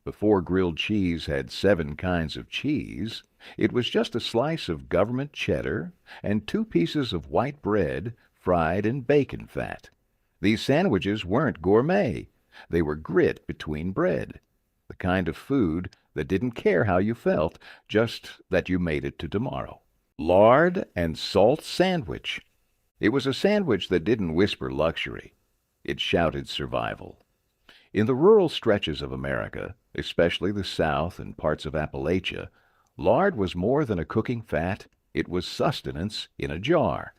Before grilled cheese had 7 kinds of cheese, it was just a slice of government cheddar and 2 pieces of white bread fried in bacon fat. These sandwiches weren't gourmet. They were grit between bread, the kind of food that didn't care how you felt, just that you made it to tomorrow. Lard and salt sandwich. It was a sandwich that didn't whisper luxury. It shouted survival. In the rural stretches of America, especially the South and parts of Appalachia, lard was more than a cooking fat. It was sustenance in a jar.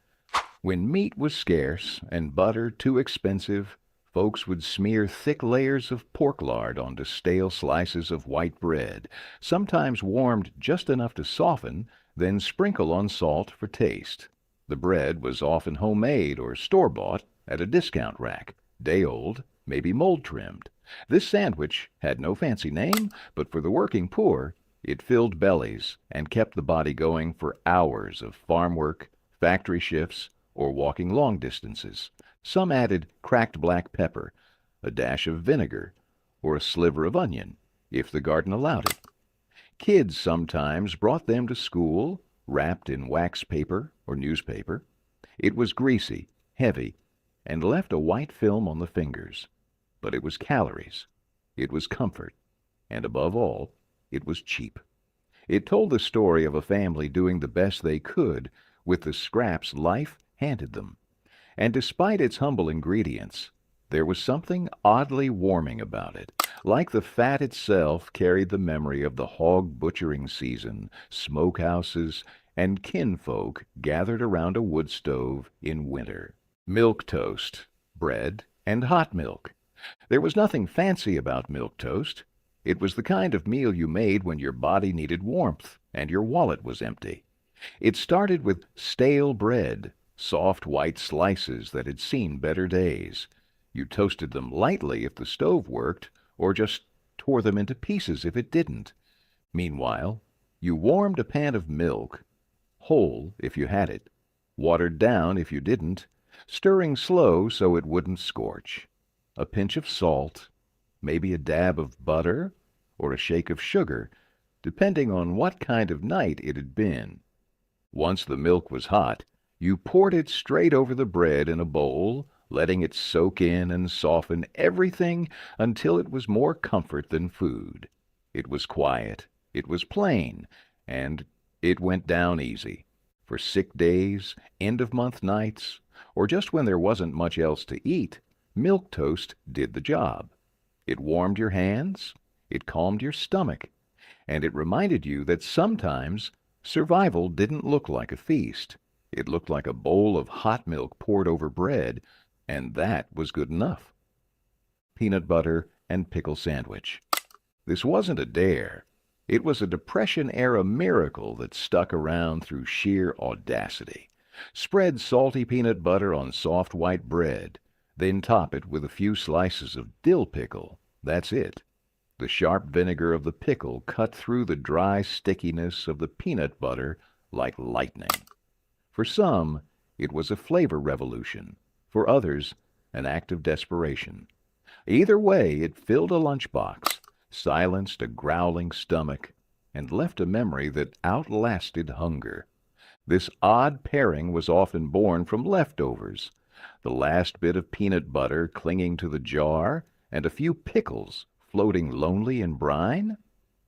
When meat was scarce and butter too expensive, folks would smear thick layers of pork lard onto stale slices of white bread, sometimes warmed just enough to soften, then sprinkle on salt for taste. The bread was often homemade or store-bought at a discount rack, day-old, maybe mold-trimmed. This sandwich had no fancy name, but for the working poor, it filled bellies and kept the body going for hours of farm work, factory shifts, or walking long distances. Some added cracked black pepper, a dash of vinegar, or a sliver of onion, if the garden allowed it. Kids sometimes brought them to school, wrapped in wax paper or newspaper. It was greasy, heavy, and left a white film on the fingers. But it was calories. It was comfort. And above all, it was cheap. It told the story of a family doing the best they could with the scraps life handed them. And despite its humble ingredients, there was something oddly warming about it. Like the fat itself carried the memory of the hog butchering season, smokehouses, and kinfolk gathered around a wood stove in winter. Milk toast, bread, and hot milk. There was nothing fancy about milk toast. It was the kind of meal you made when your body needed warmth and your wallet was empty. It started with stale bread, soft white slices that had seen better days. You toasted them lightly if the stove worked, or just tore them into pieces if it didn't. Meanwhile, you warmed a pan of milk, whole if you had it, watered down if you didn't, stirring slow so it wouldn't scorch. A pinch of salt, maybe a dab of butter, or a shake of sugar, depending on what kind of night it had been. Once the milk was hot, you poured it straight over the bread in a bowl, letting it soak in and soften everything until it was more comfort than food. It was quiet, it was plain, and it went down easy. For sick days, end-of-month nights, or just when there wasn't much else to eat, milk toast did the job. It warmed your hands, it calmed your stomach, and it reminded you that sometimes survival didn't look like a feast. It looked like a bowl of hot milk poured over bread, and that was good enough. Peanut butter and pickle sandwich. This wasn't a dare. It was a Depression-era miracle that stuck around through sheer audacity. Spread salty peanut butter on soft white bread, then top it with a few slices of dill pickle. That's it. The sharp vinegar of the pickle cut through the dry stickiness of the peanut butter like lightning. For some, it was a flavor revolution. For others, an act of desperation. Either way, it filled a lunchbox, silenced a growling stomach, and left a memory that outlasted hunger. This odd pairing was often born from leftovers, the last bit of peanut butter clinging to the jar, and a few pickles floating lonely in brine.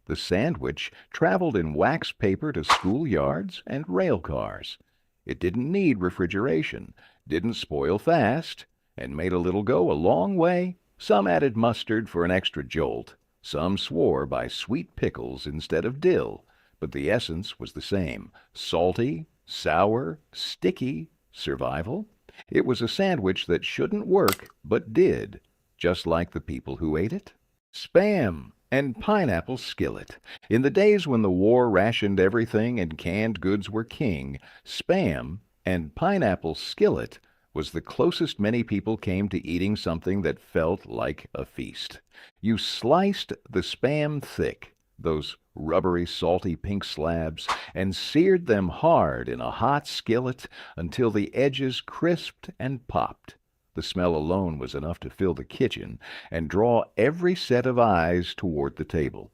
The sandwich traveled in wax paper to schoolyards and rail cars. It didn't need refrigeration, didn't spoil fast, and made a little go a long way. Some added mustard for an extra jolt. Some swore by sweet pickles instead of dill, but the essence was the same. Salty, sour, sticky, survival. It was a sandwich that shouldn't work, but did, just like the people who ate it. Spam and pineapple skillet. In the days when the war rationed everything and canned goods were king, Spam and pineapple skillet was the closest many people came to eating something that felt like a feast. You sliced the Spam thick, those rubbery, salty pink slabs, and seared them hard in a hot skillet until the edges crisped and popped. The smell alone was enough to fill the kitchen and draw every set of eyes toward the table.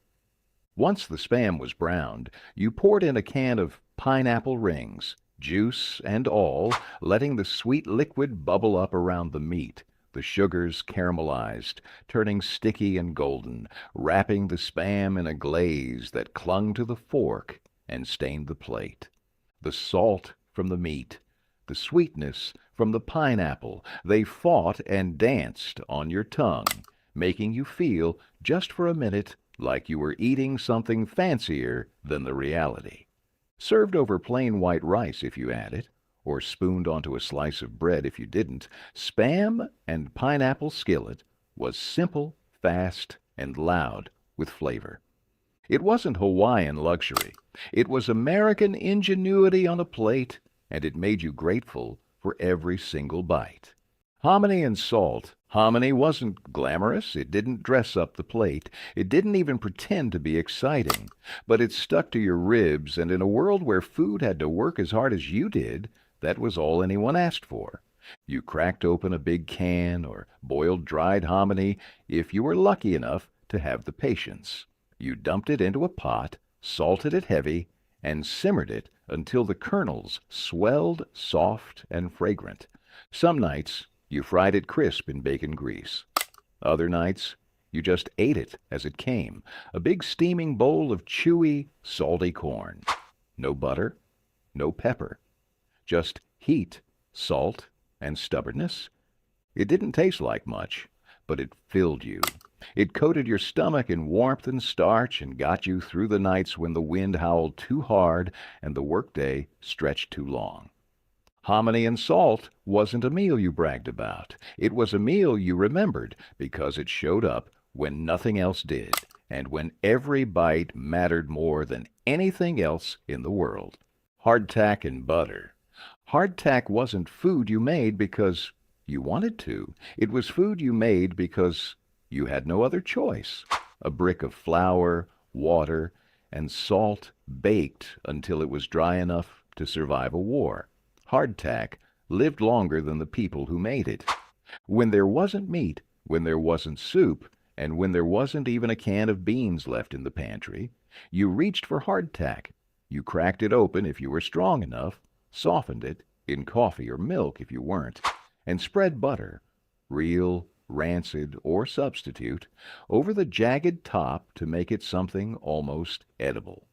Once the Spam was browned, you poured in a can of pineapple rings, juice and all, letting the sweet liquid bubble up around the meat. The sugars caramelized, turning sticky and golden, wrapping the Spam in a glaze that clung to the fork and stained the plate. The salt from the meat, the sweetness from the pineapple, they fought and danced on your tongue, making you feel, just for a minute, like you were eating something fancier than the reality. Served over plain white rice if you had it, or spooned onto a slice of bread if you didn't, Spam and pineapple skillet was simple, fast, and loud with flavor. It wasn't Hawaiian luxury. It was American ingenuity on a plate, and it made you grateful for every single bite. Hominy and salt. Hominy wasn't glamorous. It didn't dress up the plate. It didn't even pretend to be exciting. But it stuck to your ribs, and in a world where food had to work as hard as you did, that was all anyone asked for. You cracked open a big can or boiled dried hominy if you were lucky enough to have the patience. You dumped it into a pot, salted it heavy, and simmered it until the kernels swelled soft and fragrant. Some nights you fried it crisp in bacon grease. Other nights you just ate it as it came, a big steaming bowl of chewy, salty corn. No butter, no pepper. Just heat, salt, and stubbornness. It didn't taste like much, but it filled you. It coated your stomach in warmth and starch and got you through the nights when the wind howled too hard and the workday stretched too long. Hominy and salt wasn't a meal you bragged about. It was a meal you remembered because it showed up when nothing else did and when every bite mattered more than anything else in the world. Hardtack and butter. Hardtack wasn't food you made because you wanted to. It was food you made because you had no other choice. A brick of flour, water, and salt baked until it was dry enough to survive a war. Hardtack lived longer than the people who made it. When there wasn't meat, when there wasn't soup, and when there wasn't even a can of beans left in the pantry, you reached for hardtack. You cracked it open if you were strong enough, softened it in coffee or milk if you weren't, and spread butter, real, rancid, or substitute, over the jagged top to make it something almost edible.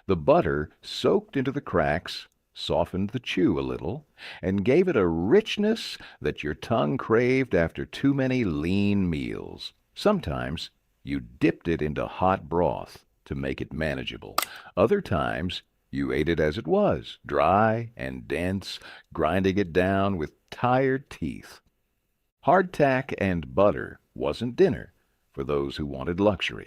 The butter soaked into the cracks, softened the chew a little, and gave it a richness that your tongue craved after too many lean meals. Sometimes you dipped it into hot broth to make it manageable. Other times you ate it as it was, dry and dense, grinding it down with tired teeth. Hardtack and butter wasn't dinner for those who wanted luxury.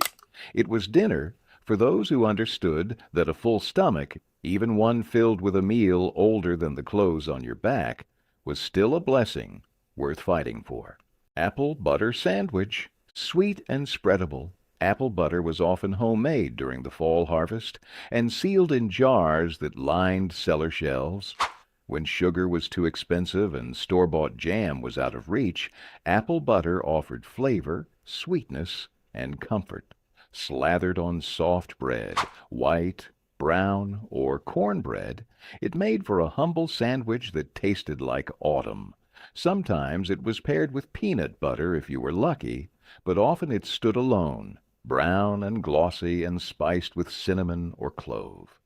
It was dinner for those who understood that a full stomach, even one filled with a meal older than the clothes on your back, was still a blessing worth fighting for. Apple butter sandwich. Sweet and spreadable, apple butter was often homemade during the fall harvest and sealed in jars that lined cellar shelves. When sugar was too expensive and store-bought jam was out of reach, apple butter offered flavor, sweetness, and comfort. Slathered on soft bread, white, brown, or cornbread, it made for a humble sandwich that tasted like autumn. Sometimes it was paired with peanut butter if you were lucky, but often it stood alone, brown and glossy and spiced with cinnamon or clove.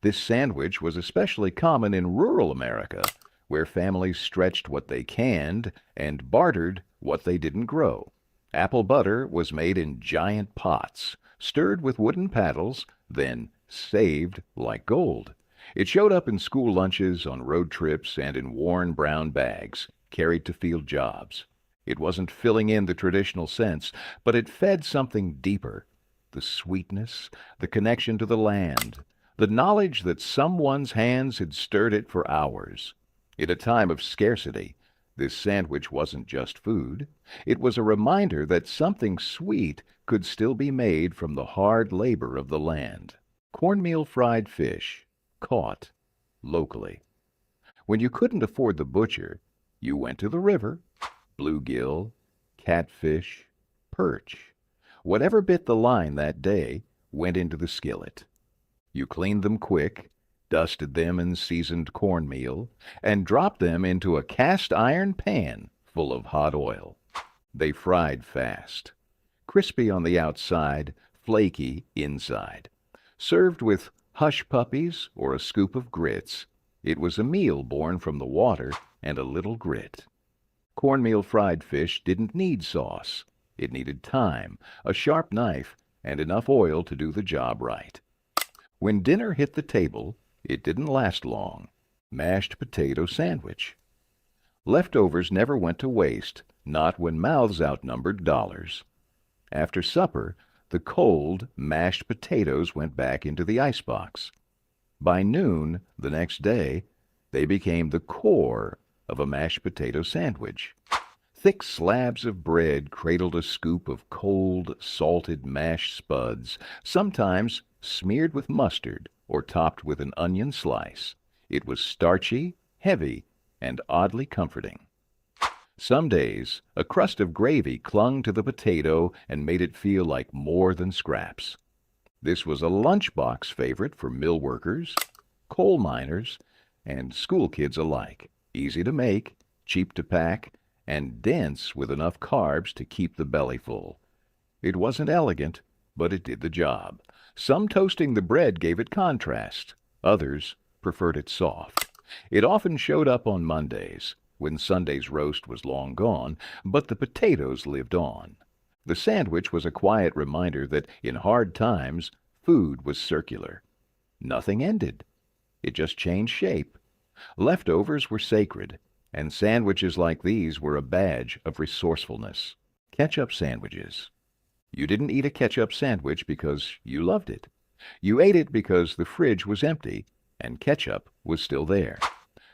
This sandwich was especially common in rural America, where families stretched what they canned and bartered what they didn't grow. Apple butter was made in giant pots, stirred with wooden paddles, then saved like gold. It showed up in school lunches, on road trips, and in worn brown bags, carried to field jobs. It wasn't filling in the traditional sense, but it fed something deeper. The sweetness, the connection to the land, the knowledge that someone's hands had stirred it for hours. In a time of scarcity, this sandwich wasn't just food. It was a reminder that something sweet could still be made from the hard labor of the land. Cornmeal fried fish, caught locally. When you couldn't afford the butcher, you went to the river, bluegill, catfish, perch. Whatever bit the line that day went into the skillet. You cleaned them quick, dusted them in seasoned cornmeal, and dropped them into a cast iron pan full of hot oil. They fried fast, crispy on the outside, flaky inside. Served with hush puppies or a scoop of grits, it was a meal born from the water and a little grit. Cornmeal fried fish didn't need sauce. It needed time, a sharp knife, and enough oil to do the job right. When dinner hit the table, it didn't last long. Mashed potato sandwich. Leftovers never went to waste, not when mouths outnumbered dollars. After supper, the cold, mashed potatoes went back into the icebox. By noon the next day, they became the core of a mashed potato sandwich. Thick slabs of bread cradled a scoop of cold, salted mashed spuds, sometimes smeared with mustard or topped with an onion slice. It was starchy, heavy, and oddly comforting. Some days, a crust of gravy clung to the potato and made it feel like more than scraps. This was a lunchbox favorite for mill workers, coal miners, and school kids alike. Easy to make, cheap to pack, and dense with enough carbs to keep the belly full. It wasn't elegant, but it did the job. Some toasting the bread gave it contrast. Others preferred it soft. It often showed up on Mondays, when Sunday's roast was long gone, but the potatoes lived on. The sandwich was a quiet reminder that in hard times, food was circular. Nothing ended. It just changed shape. Leftovers were sacred, and sandwiches like these were a badge of resourcefulness. Ketchup sandwiches. You didn't eat a ketchup sandwich because you loved it. You ate it because the fridge was empty and ketchup was still there.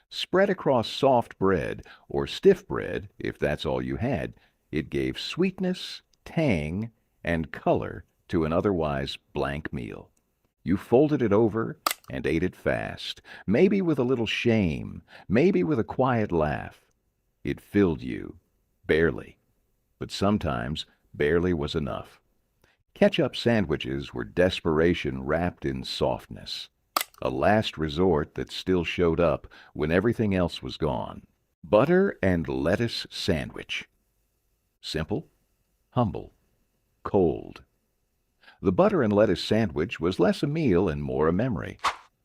Spread across soft bread, or stiff bread, if that's all you had, it gave sweetness, tang, and color to an otherwise blank meal. You folded it over and ate it fast, maybe with a little shame, maybe with a quiet laugh. It filled you, barely. But sometimes barely was enough. Ketchup sandwiches were desperation wrapped in softness, a last resort that still showed up when everything else was gone. Butter and lettuce sandwich. Simple, humble, cold. The butter and lettuce sandwich was less a meal and more a memory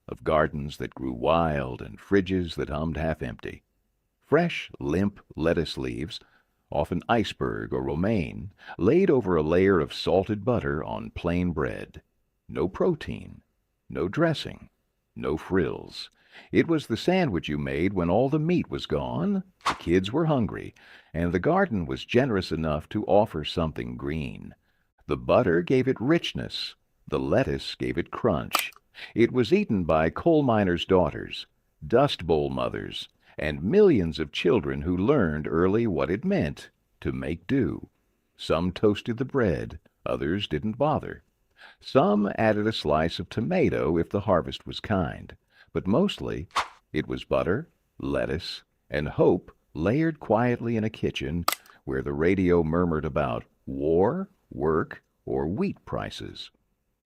of gardens that grew wild and fridges that hummed half empty. Fresh, limp lettuce leaves, often iceberg or romaine, laid over a layer of salted butter on plain bread. No protein, no dressing, no frills. It was the sandwich you made when all the meat was gone, the kids were hungry, and the garden was generous enough to offer something green. The butter gave it richness, the lettuce gave it crunch. It was eaten by coal miners' daughters, dust bowl mothers, and millions of children who learned early what it meant to make do. Some toasted the bread, others didn't bother. Some added a slice of tomato if the harvest was kind, but mostly it was butter, lettuce, and hope layered quietly in a kitchen where the radio murmured about war, work, or wheat prices.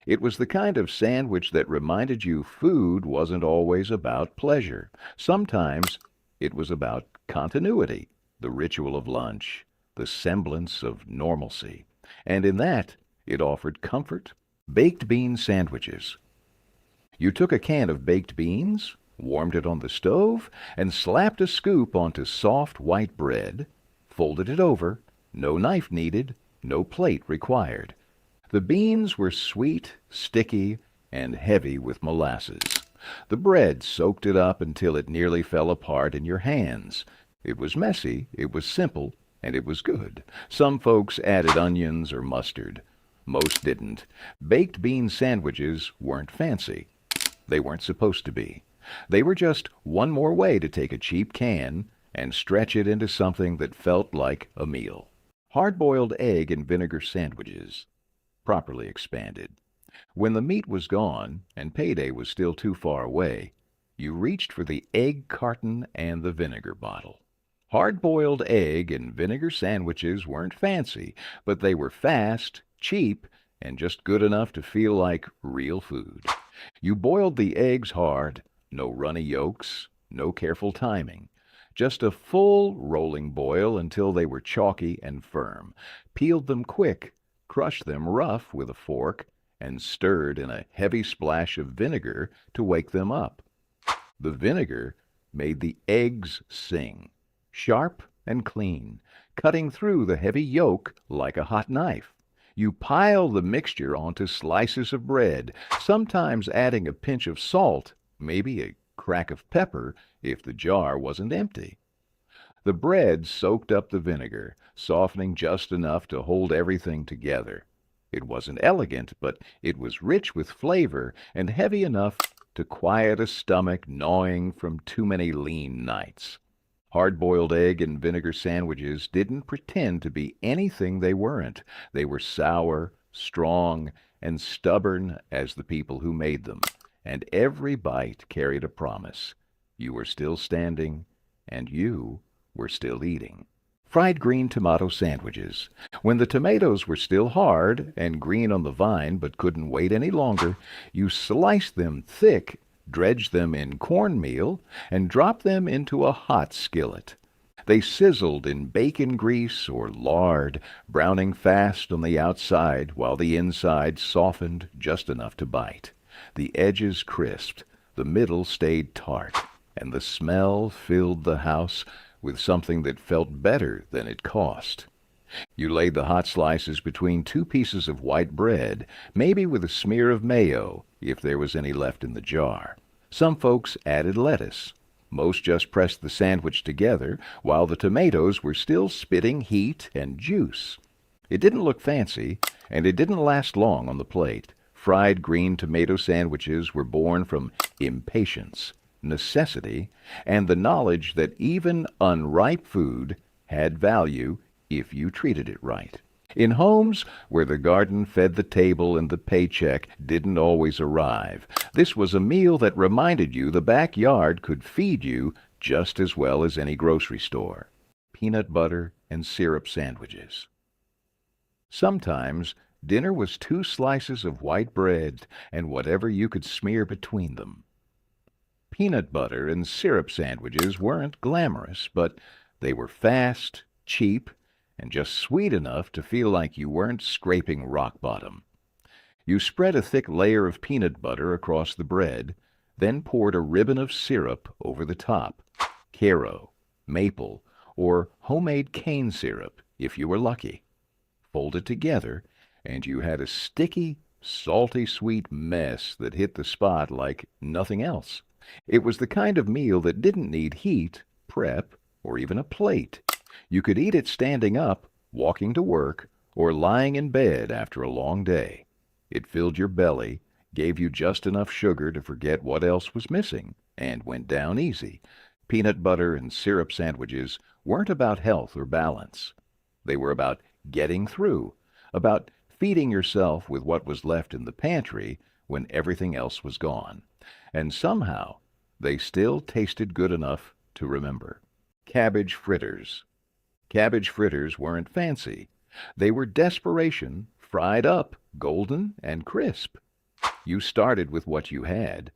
It was the kind of sandwich that reminded you food wasn't always about pleasure. Sometimes it was about continuity, the ritual of lunch, the semblance of normalcy. And in that, it offered comfort. Baked bean sandwiches. You took a can of baked beans, warmed it on the stove, and slapped a scoop onto soft white bread, folded it over, no knife needed, no plate required. The beans were sweet, sticky, and heavy with molasses. The bread soaked it up until it nearly fell apart in your hands. It was messy, it was simple, and it was good. Some folks added onions or mustard. Most didn't. Baked bean sandwiches weren't fancy. They weren't supposed to be. They were just one more way to take a cheap can and stretch it into something that felt like a meal. Hard-boiled egg and vinegar sandwiches, properly expanded. When the meat was gone and payday was still too far away, you reached for the egg carton and the vinegar bottle. Hard-boiled egg and vinegar sandwiches weren't fancy, but they were fast, cheap, and just good enough to feel like real food. You boiled the eggs hard, no runny yolks, no careful timing. Just a full rolling boil until they were chalky and firm. Peeled them quick, crushed them rough with a fork, and stirred in a heavy splash of vinegar to wake them up. The vinegar made the eggs sing, sharp and clean, cutting through the heavy yolk like a hot knife. You pile the mixture onto slices of bread, sometimes adding a pinch of salt, maybe a crack of pepper if the jar wasn't empty. The bread soaked up the vinegar, softening just enough to hold everything together. It wasn't elegant, but it was rich with flavor and heavy enough to quiet a stomach gnawing from too many lean nights. Hard-boiled egg and vinegar sandwiches didn't pretend to be anything they weren't. They were sour, strong, and stubborn as the people who made them. And every bite carried a promise. You were still standing, and you were still eating. Fried green tomato sandwiches. When the tomatoes were still hard and green on the vine but couldn't wait any longer, you sliced them thick, dredged them in cornmeal, and dropped them into a hot skillet. They sizzled in bacon grease or lard, browning fast on the outside while the inside softened just enough to bite. The edges crisped, the middle stayed tart, and the smell filled the house with something that felt better than it cost. You laid the hot slices between two pieces of white bread, maybe with a smear of mayo, if there was any left in the jar. Some folks added lettuce. Most just pressed the sandwich together, while the tomatoes were still spitting heat and juice. It didn't look fancy, and it didn't last long on the plate. Fried green tomato sandwiches were born from impatience, necessity, and the knowledge that even unripe food had value if you treated it right. In homes where the garden fed the table and the paycheck didn't always arrive, this was a meal that reminded you the backyard could feed you just as well as any grocery store. Peanut butter and syrup sandwiches. Sometimes dinner was 2 slices of white bread and whatever you could smear between them. Peanut butter and syrup sandwiches weren't glamorous, but they were fast, cheap, and just sweet enough to feel like you weren't scraping rock bottom. You spread a thick layer of peanut butter across the bread, then poured a ribbon of syrup over the top, Karo, maple, or homemade cane syrup if you were lucky. Fold it together, and you had a sticky, salty sweet mess that hit the spot like nothing else. It was the kind of meal that didn't need heat, prep, or even a plate. You could eat it standing up, walking to work, or lying in bed after a long day. It filled your belly, gave you just enough sugar to forget what else was missing, and went down easy. Peanut butter and syrup sandwiches weren't about health or balance. They were about getting through, about feeding yourself with what was left in the pantry when everything else was gone. And somehow, they still tasted good enough to remember. Cabbage fritters. Cabbage fritters weren't fancy. They were desperation, fried up, golden, and crisp. You started with what you had.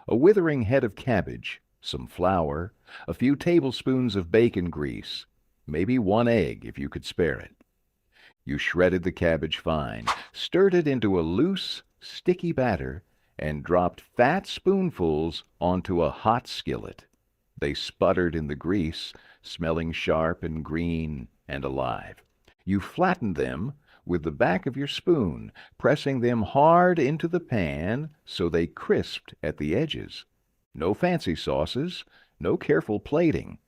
A withering head of cabbage, some flour, a few tablespoons of bacon grease, maybe 1 egg if you could spare it. You shredded the cabbage fine, stirred it into a loose, sticky batter, and dropped fat spoonfuls onto a hot skillet. They sputtered in the grease, smelling sharp and green and alive. You flattened them with the back of your spoon, pressing them hard into the pan so they crisped at the edges. No fancy sauces, no careful plating,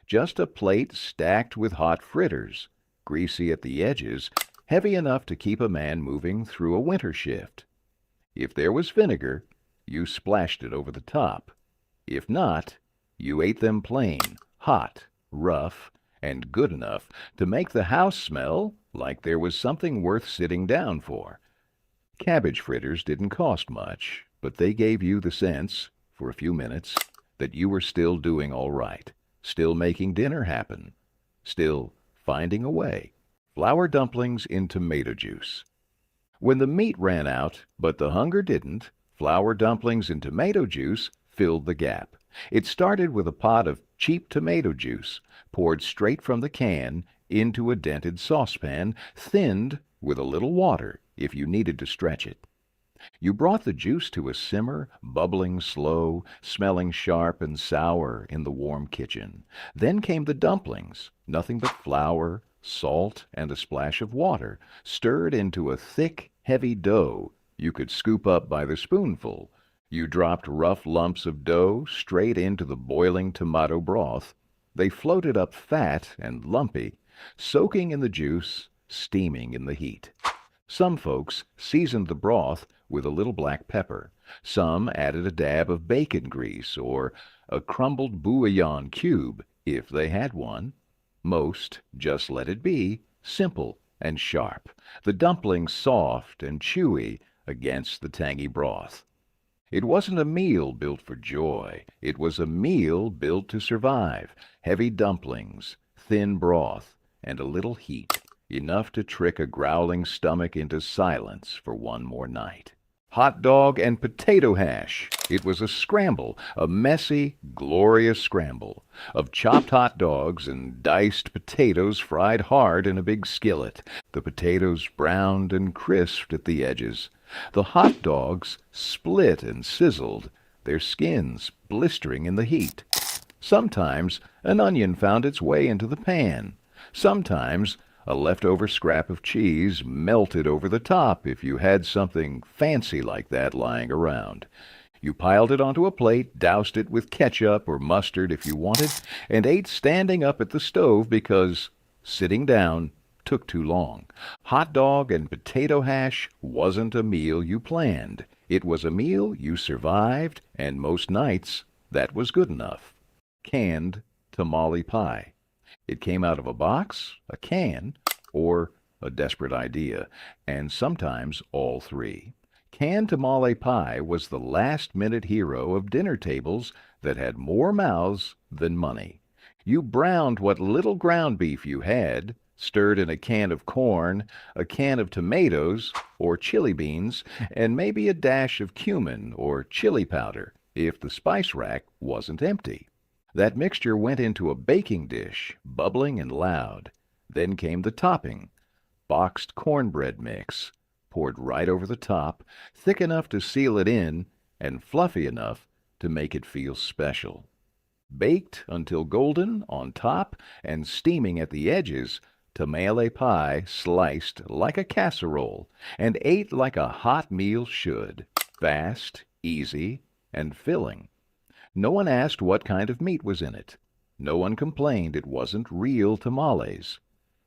just a plate stacked with hot fritters, greasy at the edges, heavy enough to keep a man moving through a winter shift. If there was vinegar, you splashed it over the top. If not, you ate them plain, hot, rough, and good enough to make the house smell like there was something worth sitting down for. Cabbage fritters didn't cost much, but they gave you the sense, for a few minutes, that you were still doing all right, still making dinner happen, still finding a way. Flour dumplings in tomato juice. When the meat ran out, but the hunger didn't, flour dumplings in tomato juice filled the gap. It started with a pot of cheap tomato juice, poured straight from the can into a dented saucepan, thinned with a little water if you needed to stretch it. You brought the juice to a simmer, bubbling slow, smelling sharp and sour in the warm kitchen. Then came the dumplings, nothing but flour, salt, and a splash of water, stirred into a thick, heavy dough you could scoop up by the spoonful. You dropped rough lumps of dough straight into the boiling tomato broth. They floated up fat and lumpy, soaking in the juice, steaming in the heat. Some folks seasoned the broth with a little black pepper. Some added a dab of bacon grease or a crumbled bouillon cube, if they had one. Most just let it be, simple and sharp, the dumplings soft and chewy against the tangy broth. It wasn't a meal built for joy. It was a meal built to survive. Heavy dumplings, thin broth, and a little heat, enough to trick a growling stomach into silence for one more night. Hot dog and potato hash. It was a scramble, a messy, glorious scramble of chopped hot dogs and diced potatoes fried hard in a big skillet, the potatoes browned and crisped at the edges, the hot dogs split and sizzled, their skins blistering in the heat. Sometimes an onion found its way into the pan. Sometimes a leftover scrap of cheese melted over the top if you had something fancy like that lying around. You piled it onto a plate, doused it with ketchup or mustard if you wanted, and ate standing up at the stove because sitting down took too long. Hot dog and potato hash wasn't a meal you planned. It was a meal you survived, and most nights that was good enough. Canned tamale pie. It came out of a box, a can, or a desperate idea, and sometimes all three. Canned tamale pie was the last-minute hero of dinner tables that had more mouths than money. You browned what little ground beef you had, stirred in a can of corn, a can of tomatoes or chili beans, and maybe a dash of cumin or chili powder if the spice rack wasn't empty. That mixture went into a baking dish, bubbling and loud. Then came the topping, boxed cornbread mix, poured right over the top, thick enough to seal it in and fluffy enough to make it feel special. Baked until golden on top and steaming at the edges, tamale pie sliced like a casserole and ate like a hot meal should, fast, easy, and filling. No one asked what kind of meat was in it. No one complained it wasn't real tamales.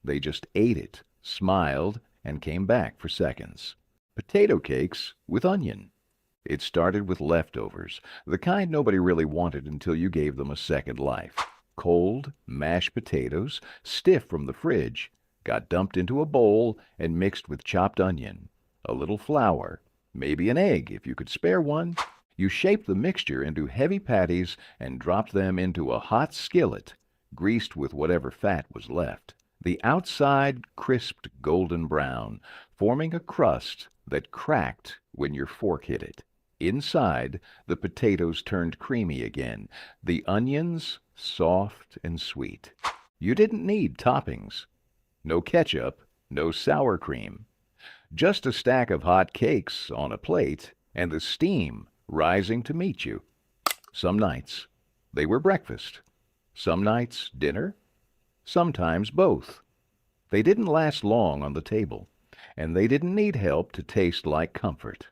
They just ate it, smiled, and came back for seconds. Potato cakes with onion. It started with leftovers, the kind nobody really wanted until you gave them a second life. Cold, mashed potatoes, stiff from the fridge, got dumped into a bowl and mixed with chopped onion, a little flour, maybe an egg if you could spare one. You shaped the mixture into heavy patties and dropped them into a hot skillet, greased with whatever fat was left. The outside crisped golden brown, forming a crust that cracked when your fork hit it. Inside, the potatoes turned creamy again, the onions soft and sweet. You didn't need toppings. No ketchup, no sour cream. Just a stack of hot cakes on a plate and the steam rising to meet you. Some nights they were breakfast, some nights dinner, sometimes both. They didn't last long on the table, and they didn't need help to taste like comfort.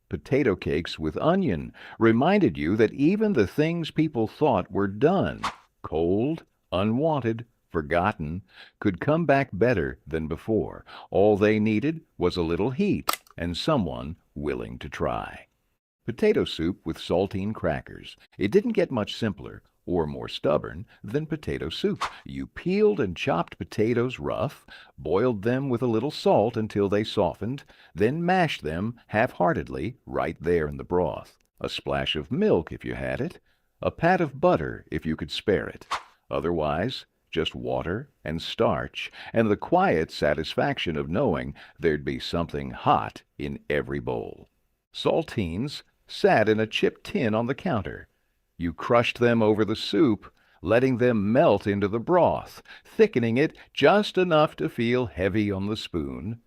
Potato cakes with onion reminded you that even the things people thought were done, cold, unwanted, forgotten, could come back better than before. All they needed was a little heat and someone willing to try. Potato soup with saltine crackers. It didn't get much simpler or more stubborn than potato soup. You peeled and chopped potatoes rough, boiled them with a little salt until they softened, then mashed them half-heartedly right there in the broth. A splash of milk if you had it, a pat of butter if you could spare it. Otherwise, just water and starch, and the quiet satisfaction of knowing there'd be something hot in every bowl. Saltines sat in a chipped tin on the counter. You crushed them over the soup, letting them melt into the broth, thickening it just enough to feel heavy on the spoon.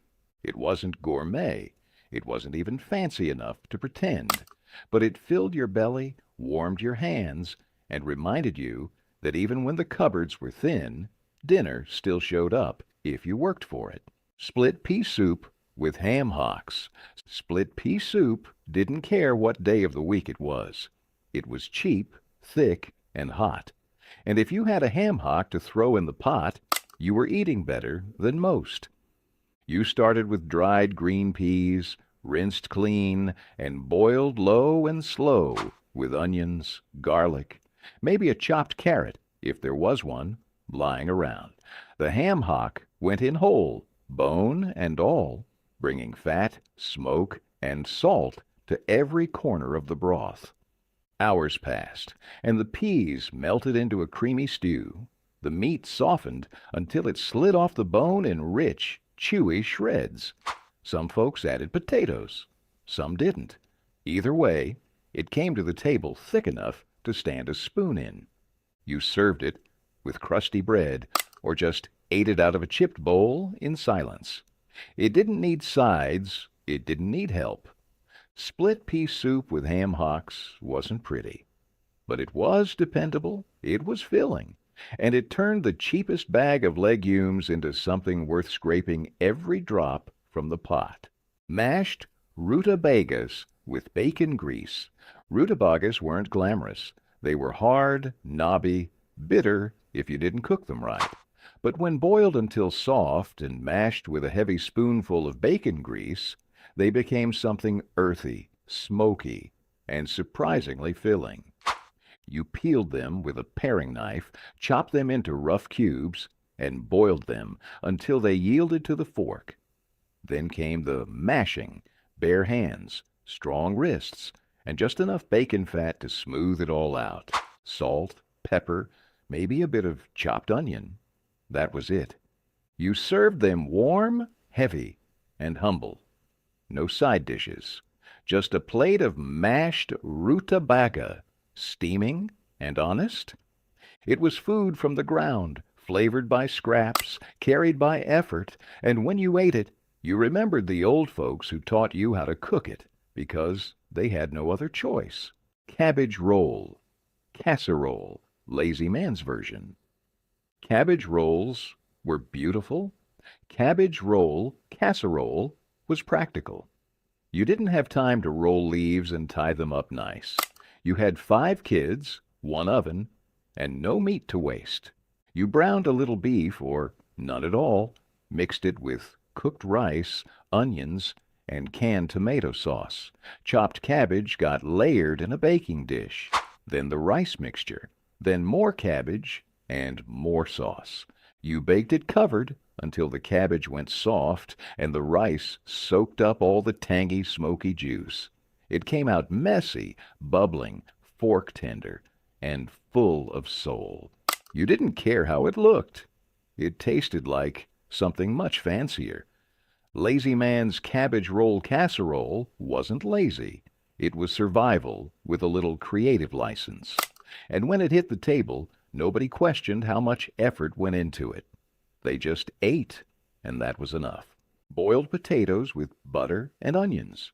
It wasn't gourmet. It wasn't even fancy enough to pretend, but it filled your belly, warmed your hands, and reminded you that even when the cupboards were thin, dinner still showed up if you worked for it. Split pea soup with ham hocks. Split pea soup didn't care what day of the week it was. It was cheap, thick, and hot. And if you had a ham hock to throw in the pot, you were eating better than most. You started with dried green peas, rinsed clean, and boiled low and slow with onions, garlic, maybe a chopped carrot, if there was one, lying around. The ham hock went in whole, bone and all, bringing fat, smoke, and salt to every corner of the broth. Hours passed, and the peas melted into a creamy stew. The meat softened until it slid off the bone in rich, chewy shreds. Some folks added potatoes. Some didn't. Either way, it came to the table thick enough to stand a spoon in. You served it with crusty bread, or just ate it out of a chipped bowl in silence. It didn't need sides. It didn't need help. Split pea soup with ham hocks wasn't pretty, but it was dependable, it was filling, and it turned the cheapest bag of legumes into something worth scraping every drop from the pot. Mashed rutabagas with bacon grease. Rutabagas weren't glamorous. They were hard, knobby, bitter if you didn't cook them right. But when boiled until soft and mashed with a heavy spoonful of bacon grease, they became something earthy, smoky, and surprisingly filling. You peeled them with a paring knife, chopped them into rough cubes, and boiled them until they yielded to the fork. Then came the mashing, bare hands, strong wrists, and just enough bacon fat to smooth it all out. Salt, pepper, maybe a bit of chopped onion. That was it. You served them warm, heavy, and humble. No side dishes. Just a plate of mashed rutabaga, steaming and honest. It was food from the ground, flavored by scraps, carried by effort, and when you ate it, you remembered the old folks who taught you how to cook it, because they had no other choice. Cabbage roll. Casserole. Lazy man's version. Cabbage rolls were beautiful. Cabbage roll casserole was practical. You didn't have time to roll leaves and tie them up nice. You had 5 kids, 1 oven, and no meat to waste. You browned a little beef, or none at all, mixed it with cooked rice, onions, and canned tomato sauce. Chopped cabbage got layered in a baking dish. Then the rice mixture. Then more cabbage and more sauce. You baked it covered until the cabbage went soft and the rice soaked up all the tangy, smoky juice. It came out messy, bubbling, fork tender, and full of soul. You didn't care how it looked. It tasted like something much fancier. Lazy man's cabbage roll casserole wasn't lazy. It was survival with a little creative license. And when it hit the table, nobody questioned how much effort went into it. They just ate, and that was enough. Boiled potatoes with butter and onions.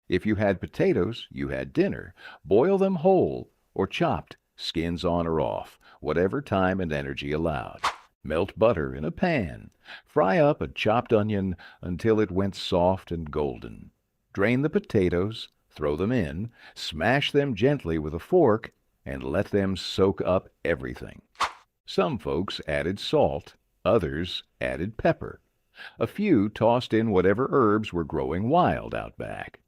If you had potatoes, you had dinner. Boil them whole or chopped, skins on or off, whatever time and energy allowed. Melt butter in a pan. Fry up a chopped onion until it went soft and golden. Drain the potatoes, throw them in, smash them gently with a fork, and let them soak up everything. Some folks added salt. Others added pepper. A few tossed in whatever herbs were growing wild out back.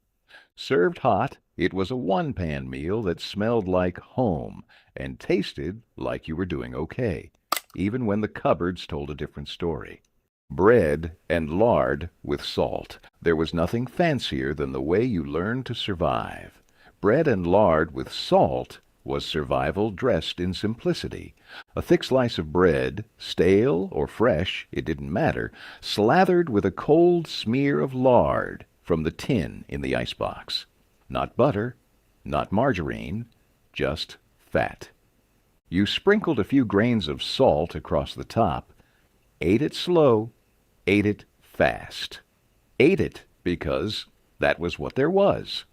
Served hot, it was a one-pan meal that smelled like home and tasted like you were doing okay, even when the cupboards told a different story. Bread and lard with salt. There was nothing fancier than the way you learned to survive. Bread and lard with salt was survival dressed in simplicity. A thick slice of bread, stale or fresh, it didn't matter, slathered with a cold smear of lard from the tin in the icebox. Not butter, not margarine, just fat. You sprinkled a few grains of salt across the top, ate it slow, ate it fast. Ate it because that was what there was.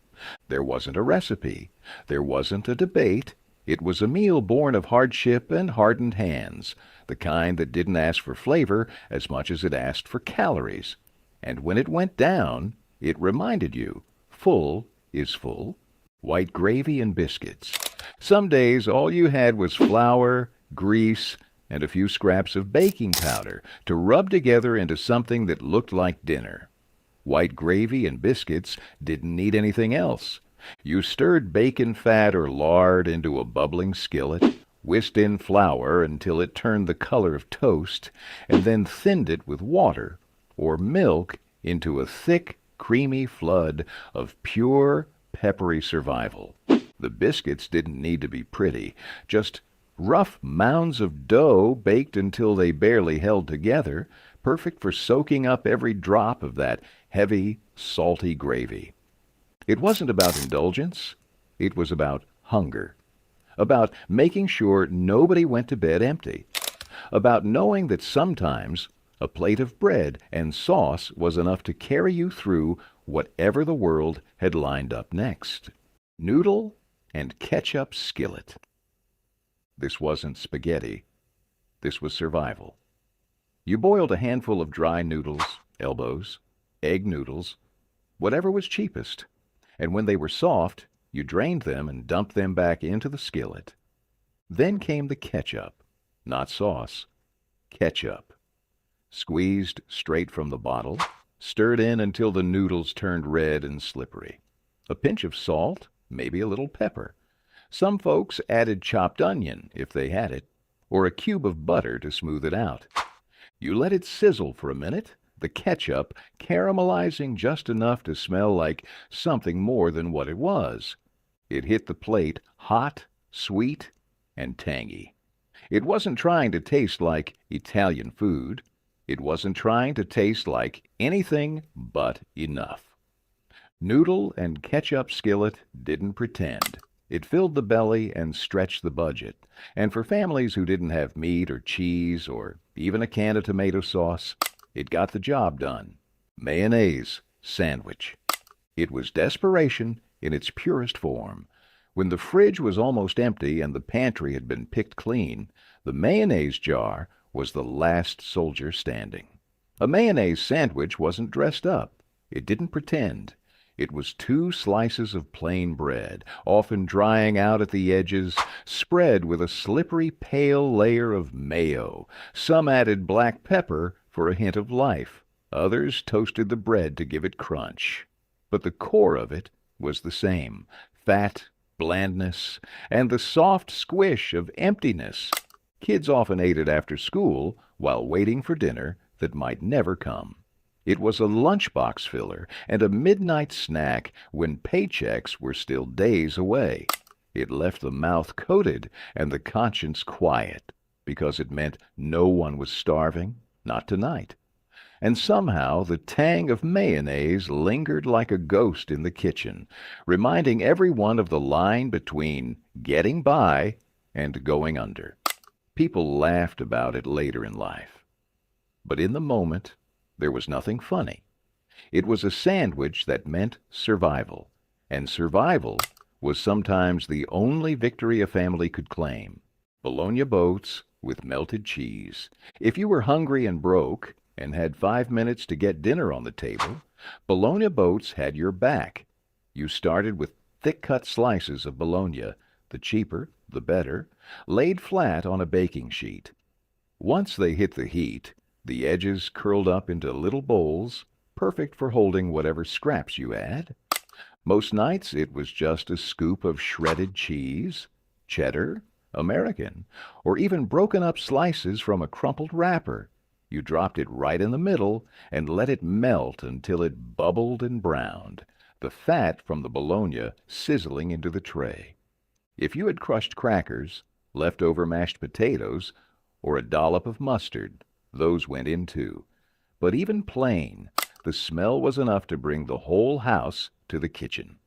There wasn't a recipe. There wasn't a debate. It was a meal born of hardship and hardened hands, the kind that didn't ask for flavor as much as it asked for calories. And when it went down, it reminded you, full is full. White gravy and biscuits. Some days all you had was flour, grease, and a few scraps of baking powder to rub together into something that looked like dinner. White gravy and biscuits didn't need anything else. You stirred bacon fat or lard into a bubbling skillet, whisked in flour until it turned the color of toast, and then thinned it with water or milk into a thick, creamy flood of pure, peppery survival. The biscuits didn't need to be pretty, just rough mounds of dough baked until they barely held together, perfect for soaking up every drop of that heavy, salty gravy. It wasn't about indulgence. It was about hunger. About making sure nobody went to bed empty. About knowing that sometimes a plate of bread and sauce was enough to carry you through whatever the world had lined up next. Noodle and ketchup skillet. This wasn't spaghetti. This was survival. You boiled a handful of dry noodles, elbows, egg noodles, whatever was cheapest, and when they were soft, you drained them and dumped them back into the skillet. Then came the ketchup, not sauce, ketchup. Squeezed straight from the bottle, stirred in until the noodles turned red and slippery. A pinch of salt, maybe a little pepper. Some folks added chopped onion, if they had it, or a cube of butter to smooth it out. You let it sizzle for a minute, the ketchup caramelizing just enough to smell like something more than what it was. It hit the plate hot, sweet, and tangy. It wasn't trying to taste like Italian food. It wasn't trying to taste like anything but enough. Noodle and ketchup skillet didn't pretend. It filled the belly and stretched the budget. And for families who didn't have meat or cheese or even a can of tomato sauce, it got the job done. Mayonnaise sandwich. It was desperation in its purest form. When the fridge was almost empty and the pantry had been picked clean, the mayonnaise jar was the last soldier standing. A mayonnaise sandwich wasn't dressed up. It didn't pretend. It was 2 slices of plain bread, often drying out at the edges, spread with a slippery pale layer of mayo. Some added black pepper for a hint of life. Others toasted the bread to give it crunch. But the core of it was the same: fat, blandness, and the soft squish of emptiness. Kids often ate it after school while waiting for dinner that might never come. It was a lunchbox filler and a midnight snack when paychecks were still days away. It left the mouth coated and the conscience quiet because it meant no one was starving, not tonight. And somehow the tang of mayonnaise lingered like a ghost in the kitchen, reminding everyone of the line between getting by and going under. People laughed about it later in life. But in the moment, there was nothing funny. It was a sandwich that meant survival, and survival was sometimes the only victory a family could claim. Bologna boats with melted cheese. If you were hungry and broke and had 5 minutes to get dinner on the table, bologna boats had your back. You started with thick-cut slices of bologna, the cheaper, the better, laid flat on a baking sheet. Once they hit the heat, the edges curled up into little bowls, perfect for holding whatever scraps you had. Most nights it was just a scoop of shredded cheese, cheddar, American, or even broken up slices from a crumpled wrapper. You dropped it right in the middle and let it melt until it bubbled and browned, the fat from the bologna sizzling into the tray. If you had crushed crackers, leftover mashed potatoes, or a dollop of mustard, those went in too. But even plain, the smell was enough to bring the whole house to the kitchen.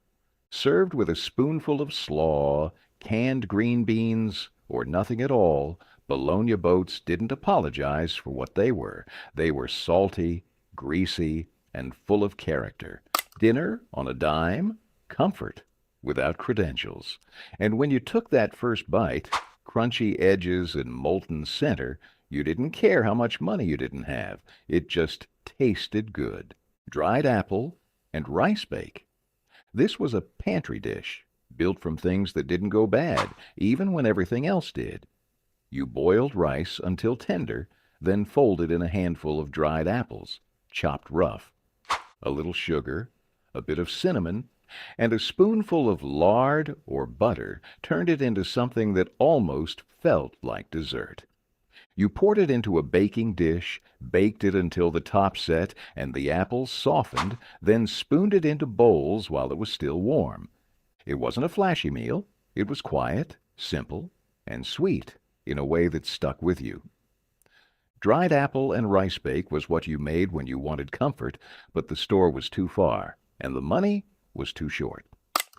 Served with a spoonful of slaw, canned green beans, or nothing at all, Bologna boats didn't apologize for what they were. They were salty, greasy, and full of character. Dinner on a dime, comfort without credentials. And when you took that first bite, crunchy edges and molten center, you didn't care how much money you didn't have. It just tasted good. Dried apple and rice bake. This was a pantry dish, built from things that didn't go bad, even when everything else did. You boiled rice until tender, then folded in a handful of dried apples, chopped rough, a little sugar, a bit of cinnamon, and a spoonful of lard or butter turned it into something that almost felt like dessert. You poured it into a baking dish, baked it until the top set and the apples softened, then spooned it into bowls while it was still warm. It wasn't a flashy meal. It was quiet, simple, and sweet in a way that stuck with you. Dried apple and rice bake was what you made when you wanted comfort, but the store was too far, and the money was too short.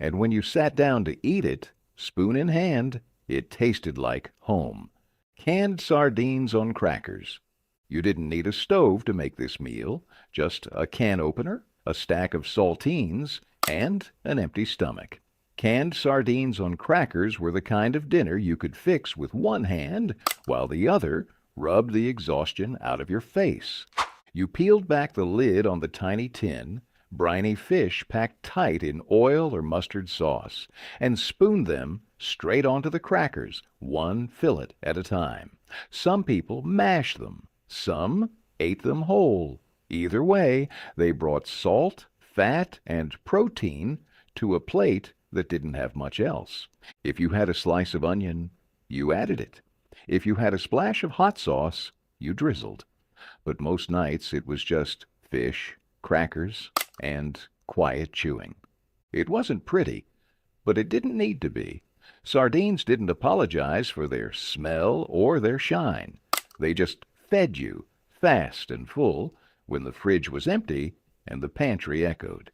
And when you sat down to eat it, spoon in hand, it tasted like home. Canned sardines on crackers. You didn't need a stove to make this meal, just a can opener, a stack of saltines, and an empty stomach. Canned sardines on crackers were the kind of dinner you could fix with one hand, while the other rubbed the exhaustion out of your face. You peeled back the lid on the tiny tin, briny fish packed tight in oil or mustard sauce, and spooned them straight onto the crackers, one fillet at a time. Some people mashed them. Some ate them whole. Either way, they brought salt, fat, and protein to a plate that didn't have much else. If you had a slice of onion, you added it. If you had a splash of hot sauce, you drizzled. But most nights it was just fish, crackers, and quiet chewing. It wasn't pretty, but it didn't need to be. Sardines didn't apologize for their smell or their shine. They just fed you, fast and full, when the fridge was empty and the pantry echoed.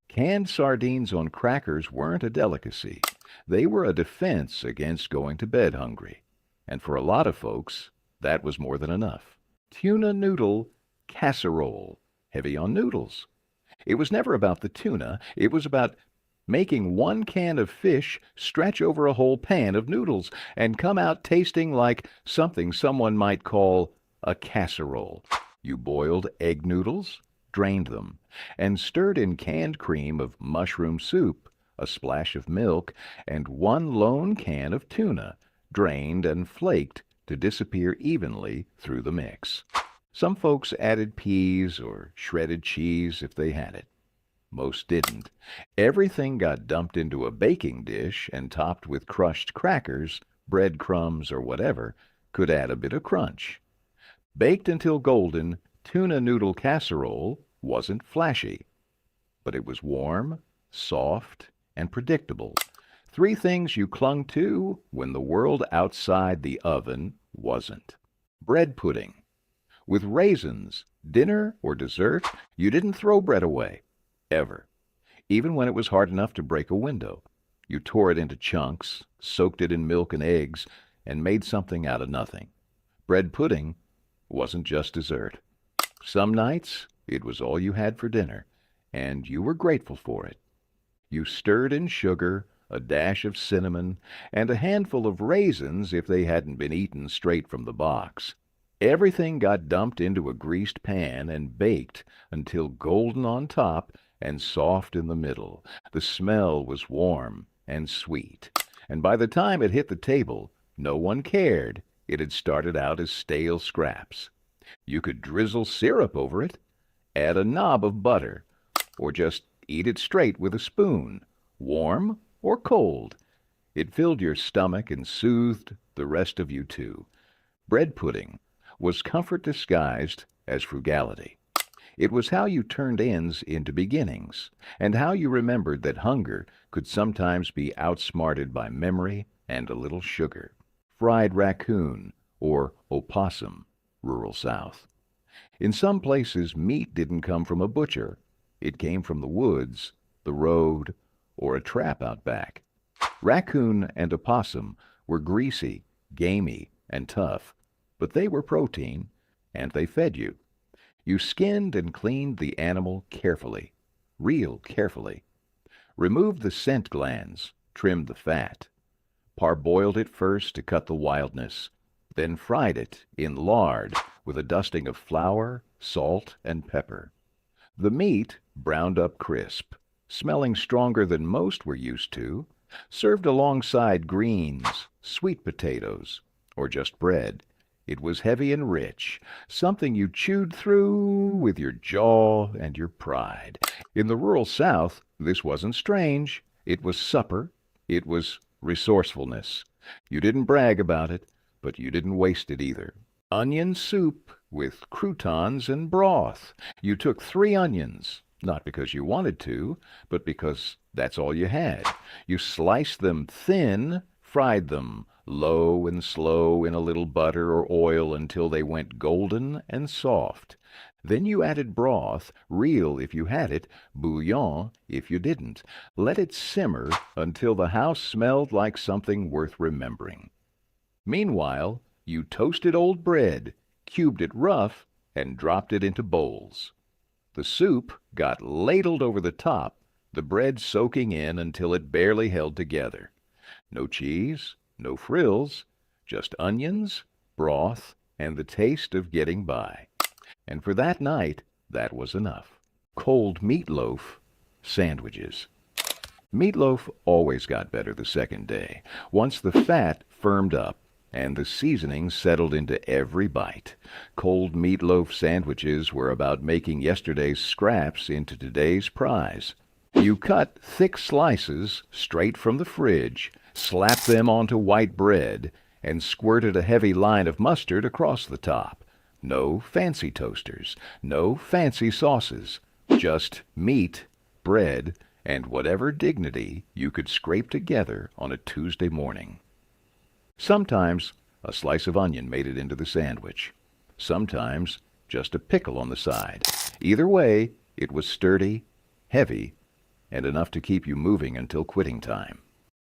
Canned sardines on crackers weren't a delicacy. They were a defense against going to bed hungry. And for a lot of folks, that was more than enough. Tuna noodle casserole, heavy on noodles. It was never about the tuna. It was about making one can of fish stretch over a whole pan of noodles and come out tasting like something someone might call a casserole. You boiled egg noodles, drained them, and stirred in canned cream of mushroom soup, a splash of milk, and one lone can of tuna, drained and flaked to disappear evenly through the mix. Some folks added peas or shredded cheese if they had it. Most didn't. Everything got dumped into a baking dish and topped with crushed crackers, breadcrumbs, or whatever could add a bit of crunch. Baked until golden, tuna noodle casserole wasn't flashy, but it was warm, soft, and predictable. Three things you clung to when the world outside the oven wasn't. Bread pudding. With raisins, dinner or dessert, you didn't throw bread away. Ever. Even when it was hard enough to break a window. You tore it into chunks, soaked it in milk and eggs, and made something out of nothing. Bread pudding wasn't just dessert. Some nights, it was all you had for dinner, and you were grateful for it. You stirred in sugar, a dash of cinnamon, and a handful of raisins if they hadn't been eaten straight from the box. Everything got dumped into a greased pan and baked until golden on top and soft in the middle. The smell was warm and sweet, and by the time it hit the table, no one cared. It had started out as stale scraps. You could drizzle syrup over it, add a knob of butter, or just eat it straight with a spoon, warm or cold. It filled your stomach and soothed the rest of you too. Bread pudding was comfort disguised as frugality. It was how you turned ends into beginnings, and how you remembered that hunger could sometimes be outsmarted by memory and a little sugar. Fried raccoon, or opossum, rural South. In some places, meat didn't come from a butcher. It came from the woods, the road, or a trap out back. Raccoon and opossum were greasy, gamey, and tough, but they were protein, and they fed you. You skinned and cleaned the animal carefully, real carefully. Removed the scent glands, trimmed the fat. Parboiled it first to cut the wildness, then fried it in lard with a dusting of flour, salt, and pepper. The meat browned up crisp, smelling stronger than most were used to, served alongside greens, sweet potatoes, or just bread. It was heavy and rich, something you chewed through with your jaw and your pride. In the rural South, this wasn't strange. It was supper. It was resourcefulness. You didn't brag about it, but you didn't waste it either. Onion soup with croutons and broth. You took 3 onions, not because you wanted to, but because that's all you had. You sliced them thin, fried them low and slow in a little butter or oil until they went golden and soft. Then you added broth, real if you had it, bouillon if you didn't. Let it simmer until the house smelled like something worth remembering. Meanwhile, you toasted old bread, cubed it rough, and dropped it into bowls. The soup got ladled over the top, the bread soaking in until it barely held together. No cheese, no frills, just onions, broth, and the taste of getting by. And for that night, that was enough. Cold meatloaf, sandwiches. Meatloaf always got better the second day, once the fat firmed up and the seasoning settled into every bite. Cold meatloaf sandwiches were about making yesterday's scraps into today's prize. You cut thick slices straight from the fridge, slapped them onto white bread, and squirted a heavy line of mustard across the top. No fancy toasters, no fancy sauces, just meat, bread, and whatever dignity you could scrape together on a Tuesday morning. Sometimes a slice of onion made it into the sandwich. Sometimes just a pickle on the side. Either way, it was sturdy, heavy, and enough to keep you moving until quitting time.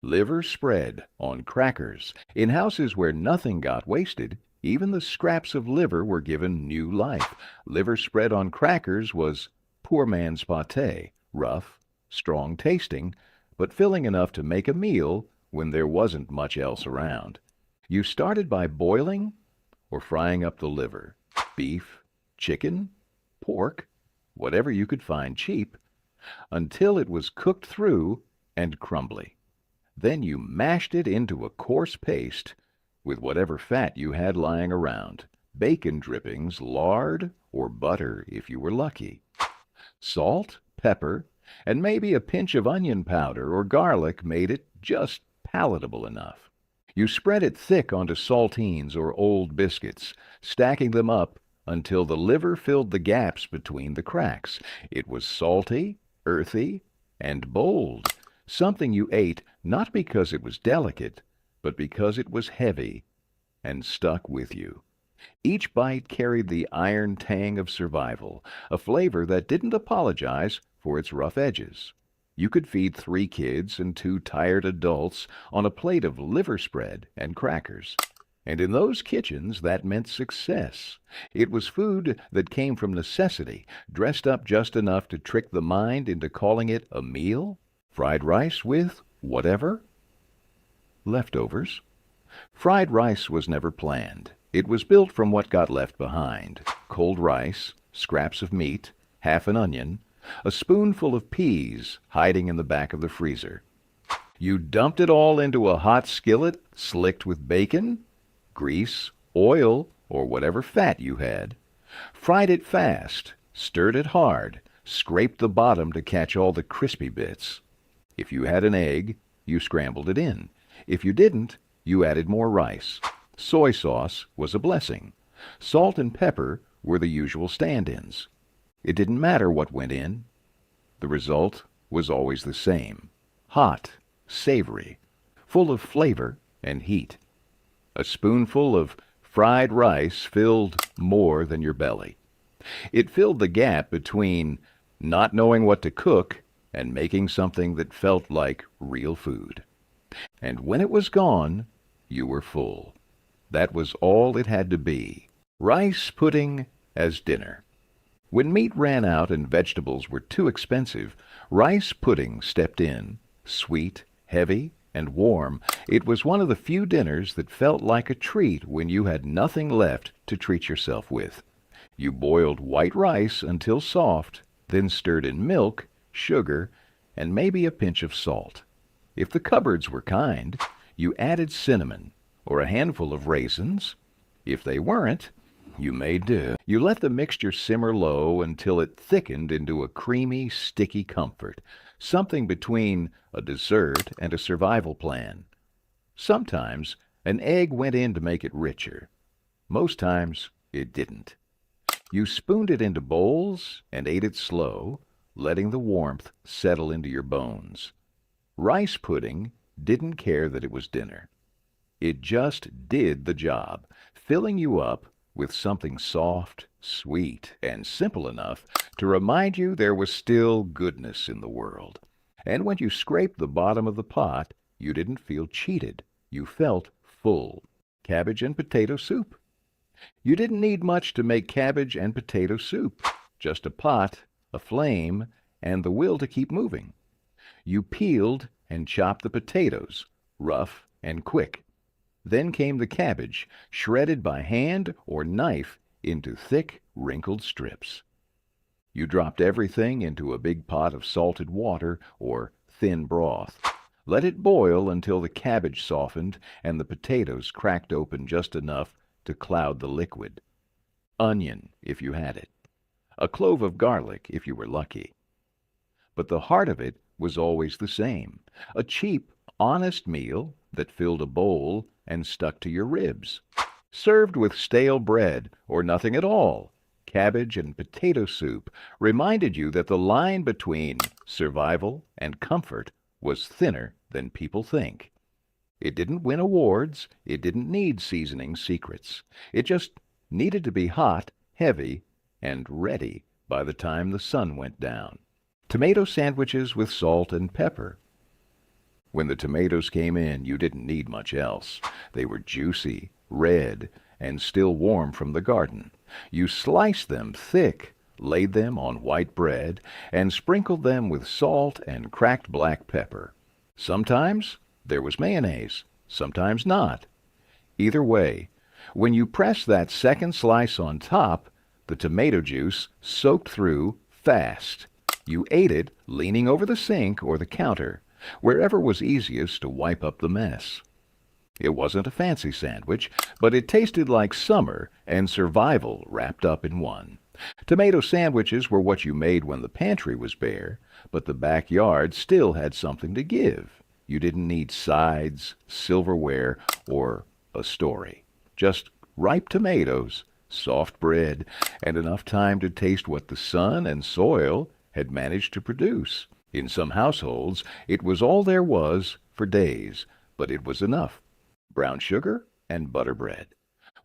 Liver spread on crackers. In houses where nothing got wasted, even the scraps of liver were given new life. Liver spread on crackers was poor man's pâté, rough, strong tasting, but filling enough to make a meal when there wasn't much else around. You started by boiling or frying up the liver, beef, chicken, pork, whatever you could find cheap, until it was cooked through and crumbly. Then you mashed it into a coarse paste with whatever fat you had lying around, bacon drippings, lard, or butter if you were lucky. Salt, pepper, and maybe a pinch of onion powder or garlic made it just palatable enough. You spread it thick onto saltines or old biscuits, stacking them up until the liver filled the gaps between the cracks. It was salty, earthy, and bold, something you ate not because it was delicate, but because it was heavy and stuck with you. Each bite carried the iron tang of survival, a flavor that didn't apologize for its rough edges. You could feed 3 kids and 2 tired adults on a plate of liver spread and crackers. And in those kitchens, that meant success. It was food that came from necessity, dressed up just enough to trick the mind into calling it a meal. Fried rice with whatever? Leftovers. Fried rice was never planned. It was built from what got left behind. Cold rice, scraps of meat, half an onion, a spoonful of peas hiding in the back of the freezer. You dumped it all into a hot skillet slicked with bacon, grease, oil, or whatever fat you had. Fried it fast, stirred it hard, scraped the bottom to catch all the crispy bits. If you had an egg, you scrambled it in. If you didn't, you added more rice. Soy sauce was a blessing. Salt and pepper were the usual stand-ins. It didn't matter what went in. The result was always the same: hot, savory, full of flavor and heat. A spoonful of fried rice filled more than your belly. It filled the gap between not knowing what to cook and making something that felt like real food. And when it was gone, you were full. That was all it had to be. Rice pudding as dinner. When meat ran out and vegetables were too expensive, rice pudding stepped in, sweet, heavy, and warm. It was one of the few dinners that felt like a treat when you had nothing left to treat yourself with. You boiled white rice until soft, then stirred in milk, sugar, and maybe a pinch of salt. If the cupboards were kind, you added cinnamon or a handful of raisins. If they weren't, you made do. You let the mixture simmer low until it thickened into a creamy, sticky comfort, something between a dessert and a survival plan. Sometimes an egg went in to make it richer. Most times it didn't. You spooned it into bowls and ate it slow, letting the warmth settle into your bones. Rice pudding didn't care that it was dinner. It just did the job, filling you up with something soft, sweet, and simple enough to remind you there was still goodness in the world. And when you scraped the bottom of the pot, you didn't feel cheated. You felt full. Cabbage and potato soup. You didn't need much to make cabbage and potato soup. Just a pot, a flame, and the will to keep moving. You peeled and chopped the potatoes, rough and quick. Then came the cabbage, shredded by hand or knife into thick, wrinkled strips. You dropped everything into a big pot of salted water or thin broth. Let it boil until the cabbage softened and the potatoes cracked open just enough to cloud the liquid. Onion, if you had it. A clove of garlic, if you were lucky. But the heart of it was always the same. A cheap, honest meal that filled a bowl and stuck to your ribs. Served with stale bread or nothing at all, cabbage and potato soup reminded you that the line between survival and comfort was thinner than people think. It didn't win awards. It didn't need seasoning secrets. It just needed to be hot, heavy, and ready by the time the sun went down. Tomato sandwiches with salt and pepper. When the tomatoes came in, you didn't need much else. They were juicy, red, and still warm from the garden. You sliced them thick, laid them on white bread, and sprinkled them with salt and cracked black pepper. Sometimes there was mayonnaise, sometimes not. Either way, when you pressed that second slice on top, the tomato juice soaked through fast. You ate it leaning over the sink or the counter, wherever was easiest to wipe up the mess. It wasn't a fancy sandwich, but it tasted like summer and survival wrapped up in one. Tomato sandwiches were what you made when the pantry was bare, but the backyard still had something to give. You didn't need sides, silverware, or a story. Just ripe tomatoes, soft bread, and enough time to taste what the sun and soil had managed to produce. In some households, it was all there was for days, but it was enough. Brown sugar and butter bread.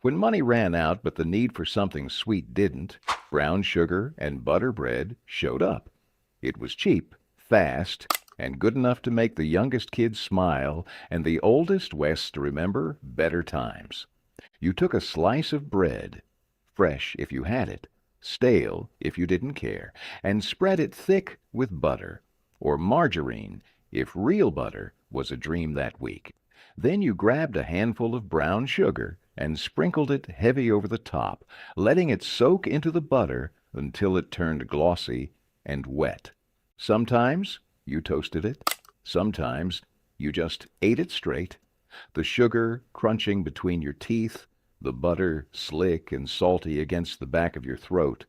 When money ran out but the need for something sweet didn't, brown sugar and butter bread showed up. It was cheap, fast, and good enough to make the youngest kids smile and the oldest Wests to remember better times. You took a slice of bread, fresh if you had it, stale if you didn't care, and spread it thick with butter, or margarine if real butter was a dream that week. Then you grabbed a handful of brown sugar and sprinkled it heavy over the top, letting it soak into the butter until it turned glossy and wet. Sometimes you toasted it. Sometimes you just ate it straight, the sugar crunching between your teeth, the butter slick and salty against the back of your throat.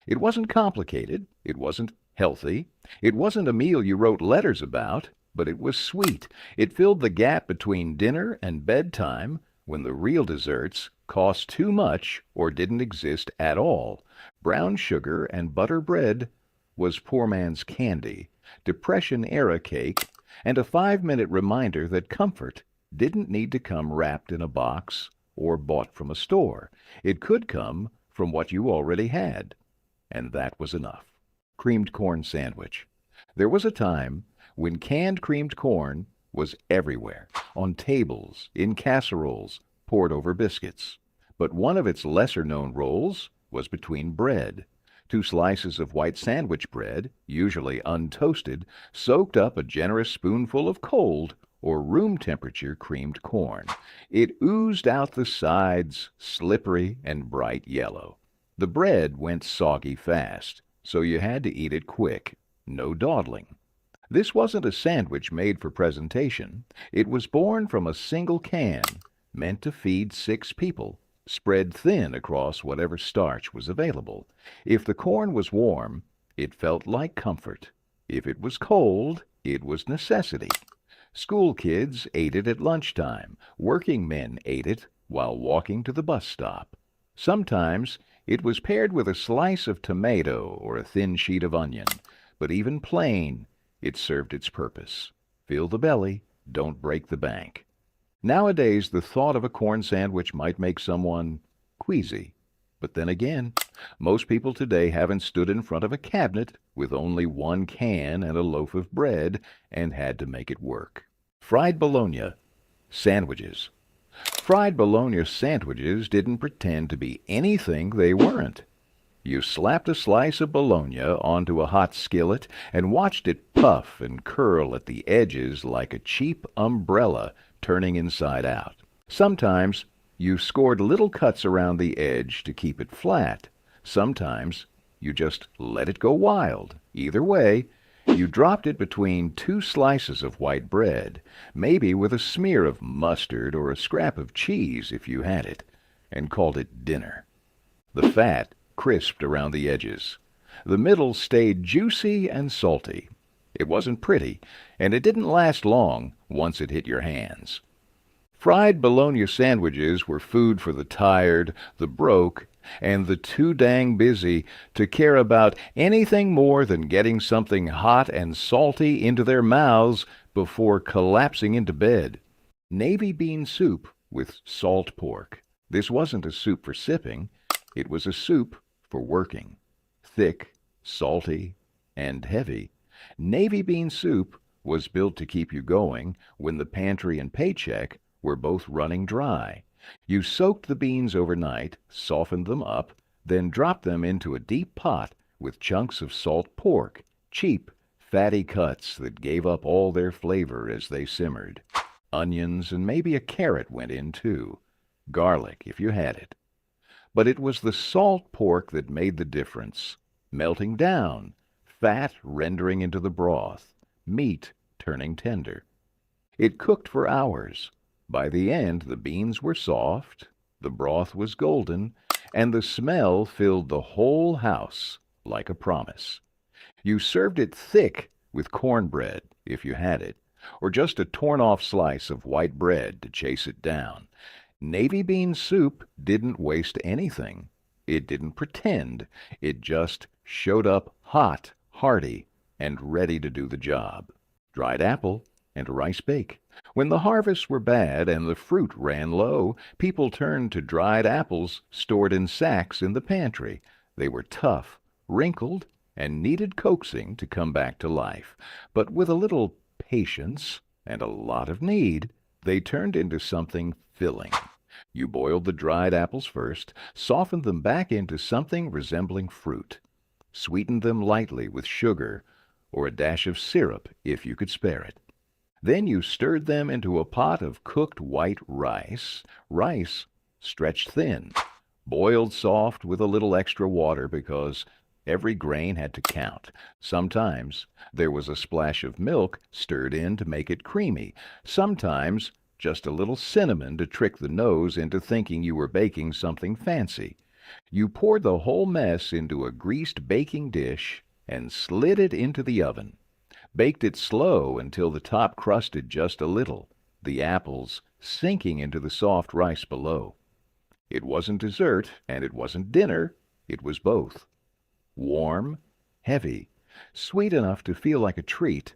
It wasn't complicated. It wasn't healthy. It wasn't a meal you wrote letters about, but it was sweet. It filled the gap between dinner and bedtime when the real desserts cost too much or didn't exist at all. Brown sugar and butter bread was poor man's candy, Depression-era cake, and a 5-minute reminder that comfort didn't need to come wrapped in a box or bought from a store. It could come from what you already had, and that was enough. Creamed corn sandwich. There was a time when canned creamed corn was everywhere, on tables, in casseroles, poured over biscuits. But one of its lesser-known roles was between bread. 2 slices of white sandwich bread, usually untoasted, soaked up a generous spoonful of cold or room-temperature creamed corn. It oozed out the sides, slippery and bright yellow. The bread went soggy fast, so you had to eat it quick, no dawdling. This wasn't a sandwich made for presentation. It was born from a single can, meant to feed 6 people, spread thin across whatever starch was available. If the corn was warm, it felt like comfort. If it was cold, it was necessity. School kids ate it at lunchtime. Working men ate it while walking to the bus stop. Sometimes it was paired with a slice of tomato or a thin sheet of onion, but even plain, it served its purpose. Fill the belly, don't break the bank. Nowadays, the thought of a corn sandwich might make someone queasy. But then again, most people today haven't stood in front of a cabinet with only 1 can and a loaf of bread and had to make it work. Fried bologna sandwiches. Fried bologna sandwiches didn't pretend to be anything they weren't. You slapped a slice of bologna onto a hot skillet and watched it puff and curl at the edges like a cheap umbrella turning inside out. Sometimes you scored little cuts around the edge to keep it flat. Sometimes you just let it go wild. Either way, you dropped it between 2 slices of white bread, maybe with a smear of mustard or a scrap of cheese if you had it, and called it dinner. The fat crisped around the edges. The middle stayed juicy and salty. It wasn't pretty, and it didn't last long once it hit your hands. Fried bologna sandwiches were food for the tired, the broke, and the too dang busy to care about anything more than getting something hot and salty into their mouths before collapsing into bed. Navy bean soup with salt pork. This wasn't a soup for sipping. It was a soup for working. Thick, salty, and heavy. Navy bean soup was built to keep you going when the pantry and paycheck were both running dry. You soaked the beans overnight, softened them up, then dropped them into a deep pot with chunks of salt pork, cheap, fatty cuts that gave up all their flavor as they simmered. Onions and maybe a carrot went in too. Garlic, if you had it. But it was the salt pork that made the difference. Melting down, fat rendering into the broth, meat turning tender. It cooked for hours. By the end, the beans were soft, the broth was golden, and the smell filled the whole house like a promise. You served it thick with cornbread, if you had it, or just a torn-off slice of white bread to chase it down. Navy bean soup didn't waste anything. It didn't pretend. It just showed up hot, hearty, and ready to do the job. Dried apple and a rice bake. When the harvests were bad and the fruit ran low, people turned to dried apples stored in sacks in the pantry. They were tough, wrinkled, and needed coaxing to come back to life. But with a little patience and a lot of need, they turned into something filling. You boiled the dried apples first, softened them back into something resembling fruit, sweetened them lightly with sugar or a dash of syrup if you could spare it. Then you stirred them into a pot of cooked white rice stretched thin, boiled soft with a little extra water because every grain had to count. Sometimes there was a splash of milk stirred in to make it creamy. Sometimes just a little cinnamon to trick the nose into thinking you were baking something fancy. You poured the whole mess into a greased baking dish and slid it into the oven. Baked it slow until the top crusted just a little. the apples sinking into the soft rice below. It wasn't dessert, and it wasn't dinner. It was both. Warm, heavy, sweet enough to feel like a treat,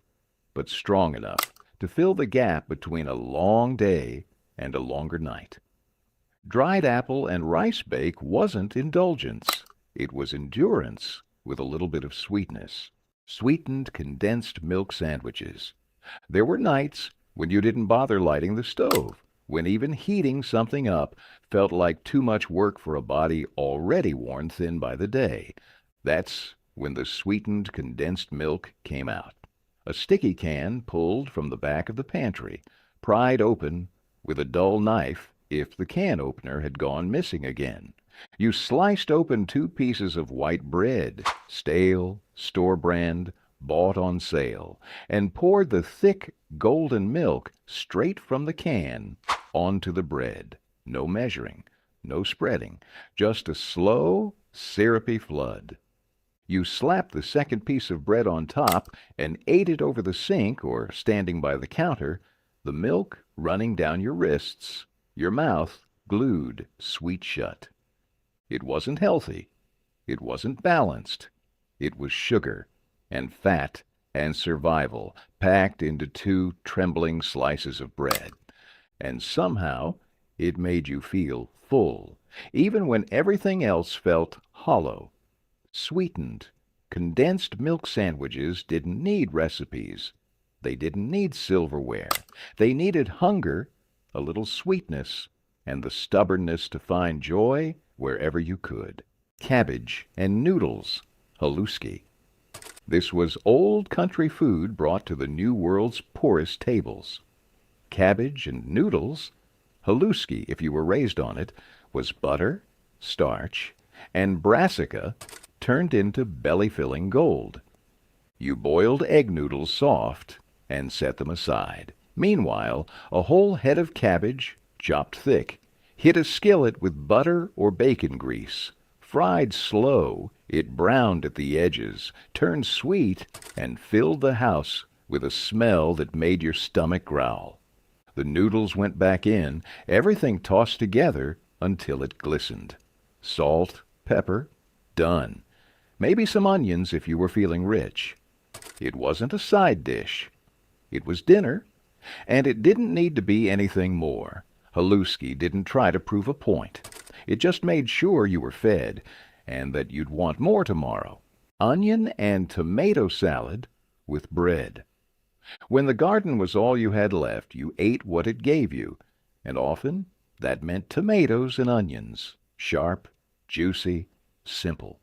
but strong enough to fill the gap between a long day and a longer night. Dried apple and rice bake wasn't indulgence. It was endurance with a little bit of sweetness. Sweetened condensed milk sandwiches. There were nights when you didn't bother lighting the stove, when even heating something up felt like too much work for a body already worn thin by the day. That's when the sweetened condensed milk came out. A sticky can pulled from the back of the pantry, pried open with a dull knife if the can opener had gone missing again. You sliced open 2 pieces of white bread, stale, store-brand, bought on sale, and poured the thick golden milk straight from the can onto the bread. No measuring, no spreading, just a slow, syrupy flood. You slapped the second piece of bread on top and ate it over the sink or standing by the counter, the milk running down your wrists, your mouth glued sweet shut. It wasn't healthy. It wasn't balanced. It was sugar and fat and survival packed into 2 trembling slices of bread. And somehow it made you feel full, even when everything else felt hollow. Sweetened, condensed milk sandwiches didn't need recipes. They didn't need silverware. They needed hunger, a little sweetness, and the stubbornness to find joy wherever you could. Cabbage and noodles, haluski. This was old country food brought to the New World's poorest tables. Cabbage and noodles, haluski, if you were raised on it, was butter, starch, and brassica turned into belly-filling gold. You boiled egg noodles soft and set them aside. Meanwhile, a whole head of cabbage, chopped thick, hit a skillet with butter or bacon grease. Fried slow, it browned at the edges, turned sweet, and filled the house with a smell that made your stomach growl. The noodles went back in, everything tossed together until it glistened. Salt, pepper, done. Maybe some onions if you were feeling rich. It wasn't a side dish. It was dinner, and it didn't need to be anything more. Haluski didn't try to prove a point. It just made sure you were fed, and that you'd want more tomorrow. Onion and tomato salad with bread. When the garden was all you had left, you ate what it gave you, and often that meant tomatoes and onions, sharp, juicy, simple.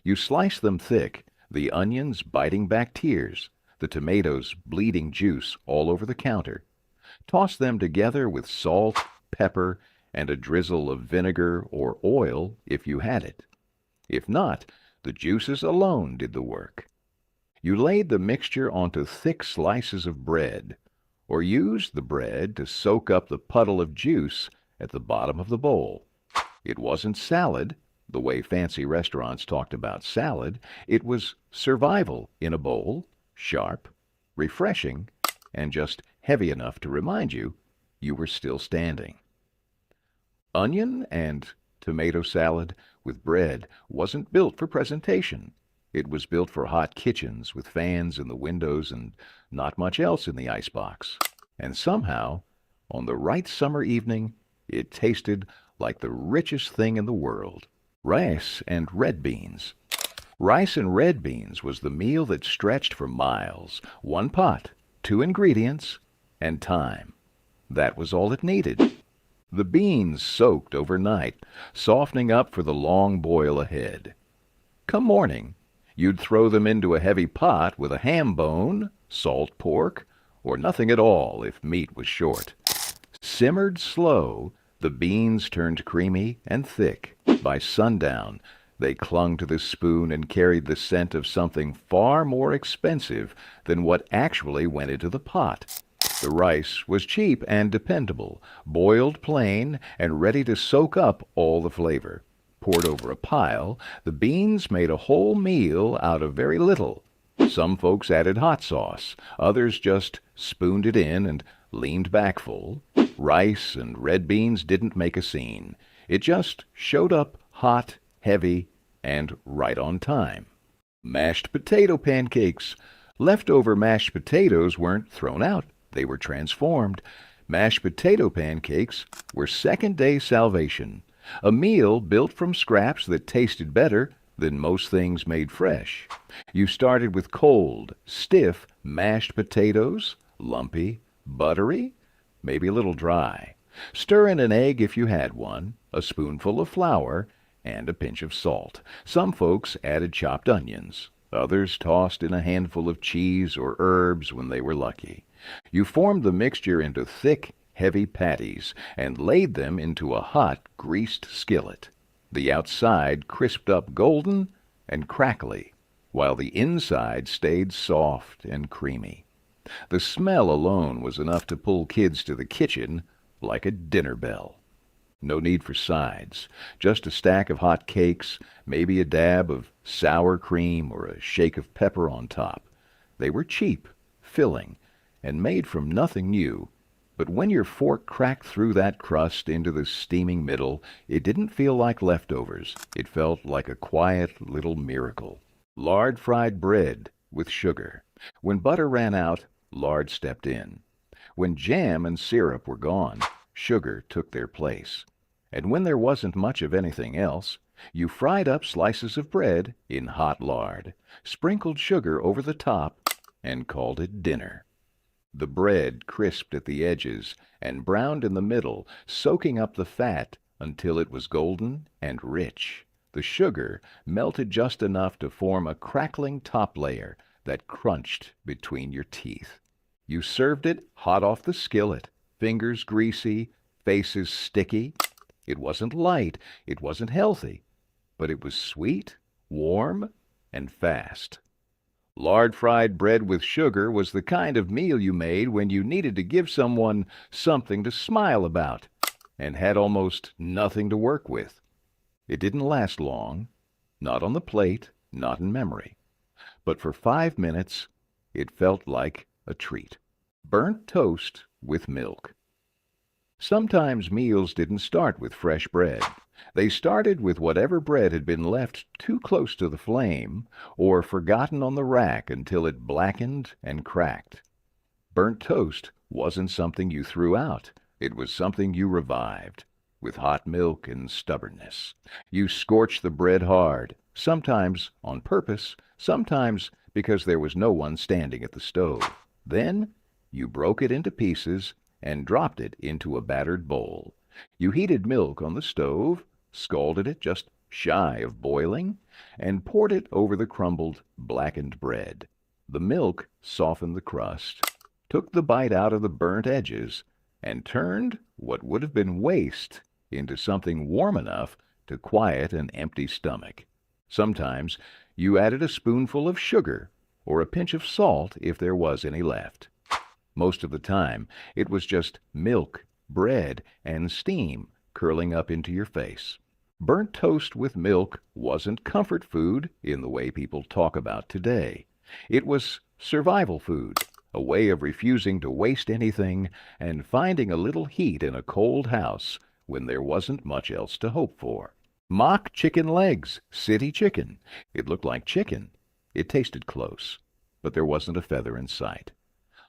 You sliced them thick, the onions biting back tears, the tomatoes bleeding juice all over the counter. Toss them together with salt, pepper, and a drizzle of vinegar or oil if you had it. If not, the juices alone did the work. You laid the mixture onto thick slices of bread, or used the bread to soak up the puddle of juice at the bottom of the bowl. It wasn't salad, the way fancy restaurants talked about salad. It was survival in a bowl, sharp, refreshing, and just heavy enough to remind you you were still standing. Onion and tomato salad with bread wasn't built for presentation. It was built for hot kitchens with fans in the windows and not much else in the icebox. And somehow, on the right summer evening, it tasted like the richest thing in the world. Rice and red beans. Rice and red beans was the meal that stretched for miles. 1 pot, 2 ingredients, and time. That was all it needed. The beans soaked overnight, softening up for the long boil ahead. Come morning, you'd throw them into a heavy pot with a ham bone, salt pork, or nothing at all if meat was short. Simmered slow, the beans turned creamy and thick. By sundown, they clung to the spoon and carried the scent of something far more expensive than what actually went into the pot. The rice was cheap and dependable, boiled plain and ready to soak up all the flavor. Poured over a pile, the beans made a whole meal out of very little. Some folks added hot sauce, others just spooned it in and leaned back full. Rice and red beans didn't make a scene. It just showed up hot, heavy, and right on time. Mashed potato pancakes. Leftover mashed potatoes weren't thrown out, they were transformed. Mashed potato pancakes were second-day salvation, a meal built from scraps that tasted better than most things made fresh. You started with cold, stiff mashed potatoes, lumpy, buttery, maybe a little dry. Stir in an egg if you had one, a spoonful of flour, and a pinch of salt. Some folks added chopped onions. Others tossed in a handful of cheese or herbs when they were lucky. You formed the mixture into thick, heavy patties and laid them into a hot, greased skillet. The outside crisped up golden and crackly, while the inside stayed soft and creamy. The smell alone was enough to pull kids to the kitchen like a dinner bell. No need for sides, just a stack of hot cakes, maybe a dab of sour cream or a shake of pepper on top. They were cheap, filling, and made from nothing new. But when your fork cracked through that crust into the steaming middle, it didn't feel like leftovers. It felt like a quiet little miracle. Lard fried bread with sugar. When butter ran out, lard stepped in. When jam and syrup were gone, sugar took their place. And when there wasn't much of anything else, you fried up slices of bread in hot lard, sprinkled sugar over the top, and called it dinner. The bread crisped at the edges and browned in the middle, soaking up the fat until it was golden and rich. The sugar melted just enough to form a crackling top layer that crunched between your teeth. You served it hot off the skillet, fingers greasy, faces sticky. It wasn't light, it wasn't healthy, but it was sweet, warm, and fast. Lard fried bread with sugar was the kind of meal you made when you needed to give someone something to smile about and had almost nothing to work with. It didn't last long, not on the plate, not in memory. But for 5 minutes, it felt like a treat. Burnt toast with milk. Sometimes meals didn't start with fresh bread. They started with whatever bread had been left too close to the flame or forgotten on the rack until it blackened and cracked. Burnt toast wasn't something you threw out. It was something you revived with hot milk and stubbornness. You scorched the bread hard, sometimes on purpose, sometimes because there was no one standing at the stove. Then you broke it into pieces and dropped it into a battered bowl. You heated milk on the stove, scalded it just shy of boiling, and poured it over the crumbled, blackened bread. The milk softened the crust, took the bite out of the burnt edges, and turned what would have been waste into something warm enough to quiet an empty stomach. Sometimes you added a spoonful of sugar or a pinch of salt if there was any left. Most of the time, it was just milk, bread, and steam curling up into your face. Burnt toast with milk wasn't comfort food in the way people talk about today. It was survival food, a way of refusing to waste anything and finding a little heat in a cold house when there wasn't much else to hope for. Mock chicken legs, city chicken. It looked like chicken. It tasted close, but there wasn't a feather in sight.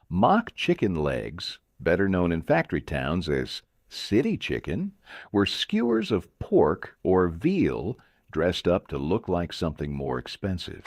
Mock chicken legs, better known in factory towns as city chicken, were skewers of pork or veal dressed up to look like something more expensive.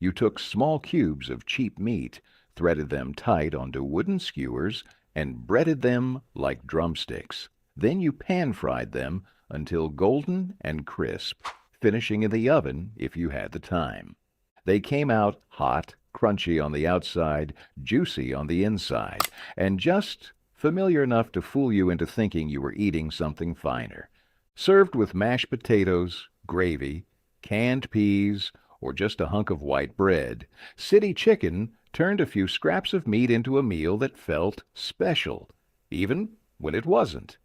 You took small cubes of cheap meat, threaded them tight onto wooden skewers, and breaded them like drumsticks. Then you pan-fried them until golden and crisp, finishing in the oven if you had the time. They came out hot, crunchy on the outside, juicy on the inside, and just familiar enough to fool you into thinking you were eating something finer. Served with mashed potatoes, gravy, canned peas, or just a hunk of white bread, city chicken turned a few scraps of meat into a meal that felt special, even when it wasn't.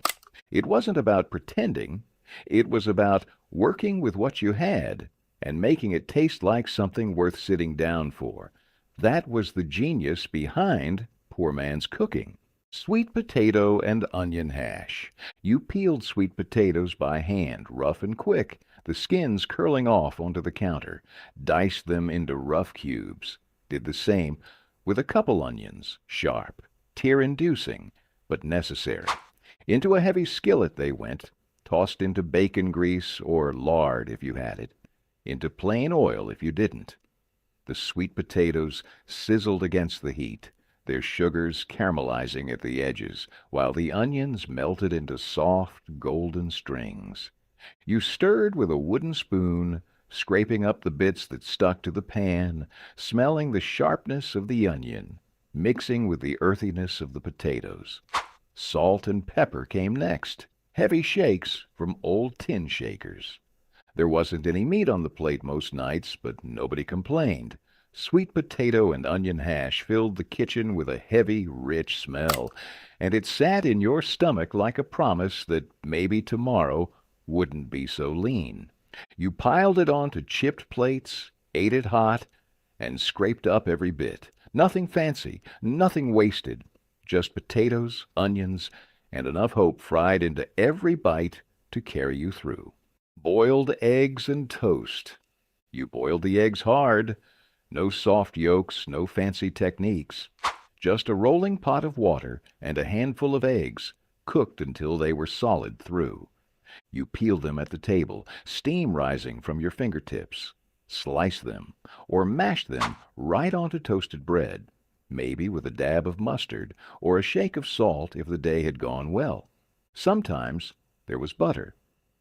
It wasn't about pretending. It was about working with what you had and making it taste like something worth sitting down for, That was the genius behind poor man's cooking. Sweet potato and onion hash. You peeled sweet potatoes by hand, rough and quick, the skins curling off onto the counter. Diced them into rough cubes. Did the same with a couple onions, sharp, tear-inducing, but necessary. Into a heavy skillet they went, tossed into bacon grease or lard if you had it, into plain oil if you didn't. The sweet potatoes sizzled against the heat, their sugars caramelizing at the edges, while the onions melted into soft, golden strings. You stirred with a wooden spoon, scraping up the bits that stuck to the pan, smelling the sharpness of the onion, mixing with the earthiness of the potatoes. Salt and pepper came next, heavy shakes from old tin shakers. There wasn't any meat on the plate most nights, but nobody complained. Sweet potato and onion hash filled the kitchen with a heavy, rich smell, and it sat in your stomach like a promise that maybe tomorrow wouldn't be so lean. You piled it onto chipped plates, ate it hot, and scraped up every bit. Nothing fancy, nothing wasted, just potatoes, onions, and enough hope fried into every bite to carry you through. Boiled eggs and toast. You boiled the eggs hard. No soft yolks, no fancy techniques. Just a rolling pot of water and a handful of eggs, cooked until they were solid through. You peeled them at the table, steam rising from your fingertips. Slice them, or mash them right onto toasted bread, maybe with a dab of mustard or a shake of salt if the day had gone well. Sometimes there was butter.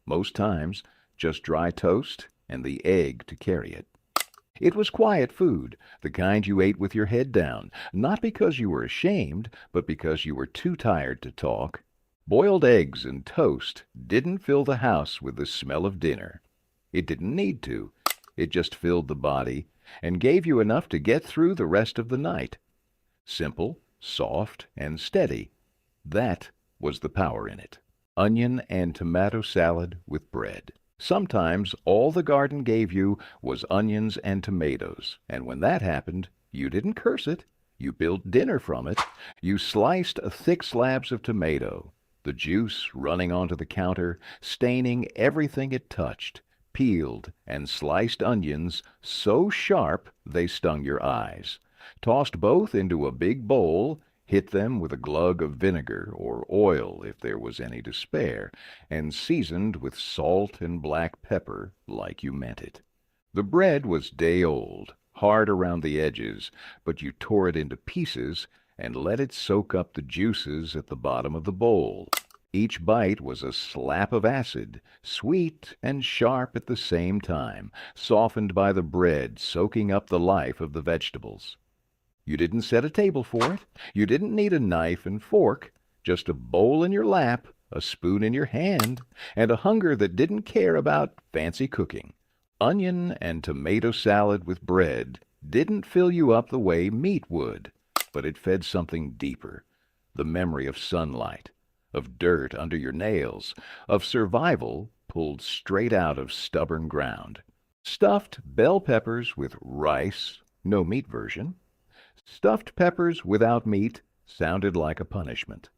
Most times just dry toast and the egg to carry it. It was quiet food, the kind you ate with your head down, not because you were ashamed, but because you were too tired to talk. Boiled eggs and toast didn't fill the house with the smell of dinner. It didn't need to. It just filled the body and gave you enough to get through the rest of the night. Simple, soft, and steady. That was the power in it. Onion and tomato salad with bread. Sometimes all the garden gave you was onions and tomatoes, and when that happened, you didn't curse it. You built dinner from it. You sliced thick slabs of tomato, the juice running onto the counter, staining everything it touched, peeled and sliced onions so sharp they stung your eyes, tossed both into a big bowl, hit them with a glug of vinegar or oil if there was any to spare, and seasoned with salt and black pepper like you meant it. The bread was day-old, hard around the edges, but you tore it into pieces and let it soak up the juices at the bottom of the bowl. Each bite was a slap of acid, sweet and sharp at the same time, softened by the bread soaking up the life of the vegetables. You didn't set a table for it. You didn't need a knife and fork, just a bowl in your lap, a spoon in your hand, and a hunger that didn't care about fancy cooking. Onion and tomato salad with bread didn't fill you up the way meat would, but it fed something deeper, the memory of sunlight, of dirt under your nails, of survival pulled straight out of stubborn ground. Stuffed bell peppers with rice, no meat version. Stuffed peppers without meat sounded like a punishment.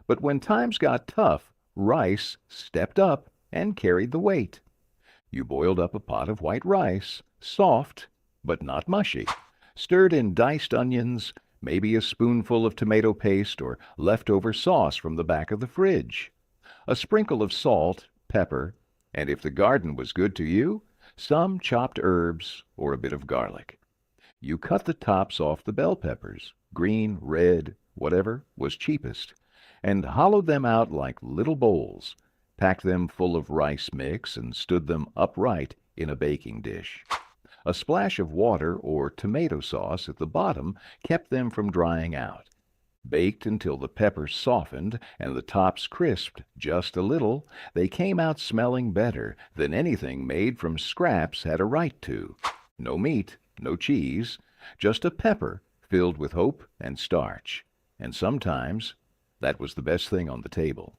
But when times got tough, rice stepped up and carried the weight. You boiled up a pot of white rice, soft but not mushy, stirred in diced onions, maybe a spoonful of tomato paste or leftover sauce from the back of the fridge, a sprinkle of salt, pepper, and if the garden was good to you, some chopped herbs or a bit of garlic. You cut the tops off the bell peppers, green, red, whatever was cheapest, and hollowed them out like little bowls, packed them full of rice mix, and stood them upright in a baking dish. A splash of water or tomato sauce at the bottom kept them from drying out. Baked until the peppers softened and the tops crisped just a little, they came out smelling better than anything made from scraps had a right to. No meat, no cheese, just a pepper filled with hope and starch. And sometimes that was the best thing on the table.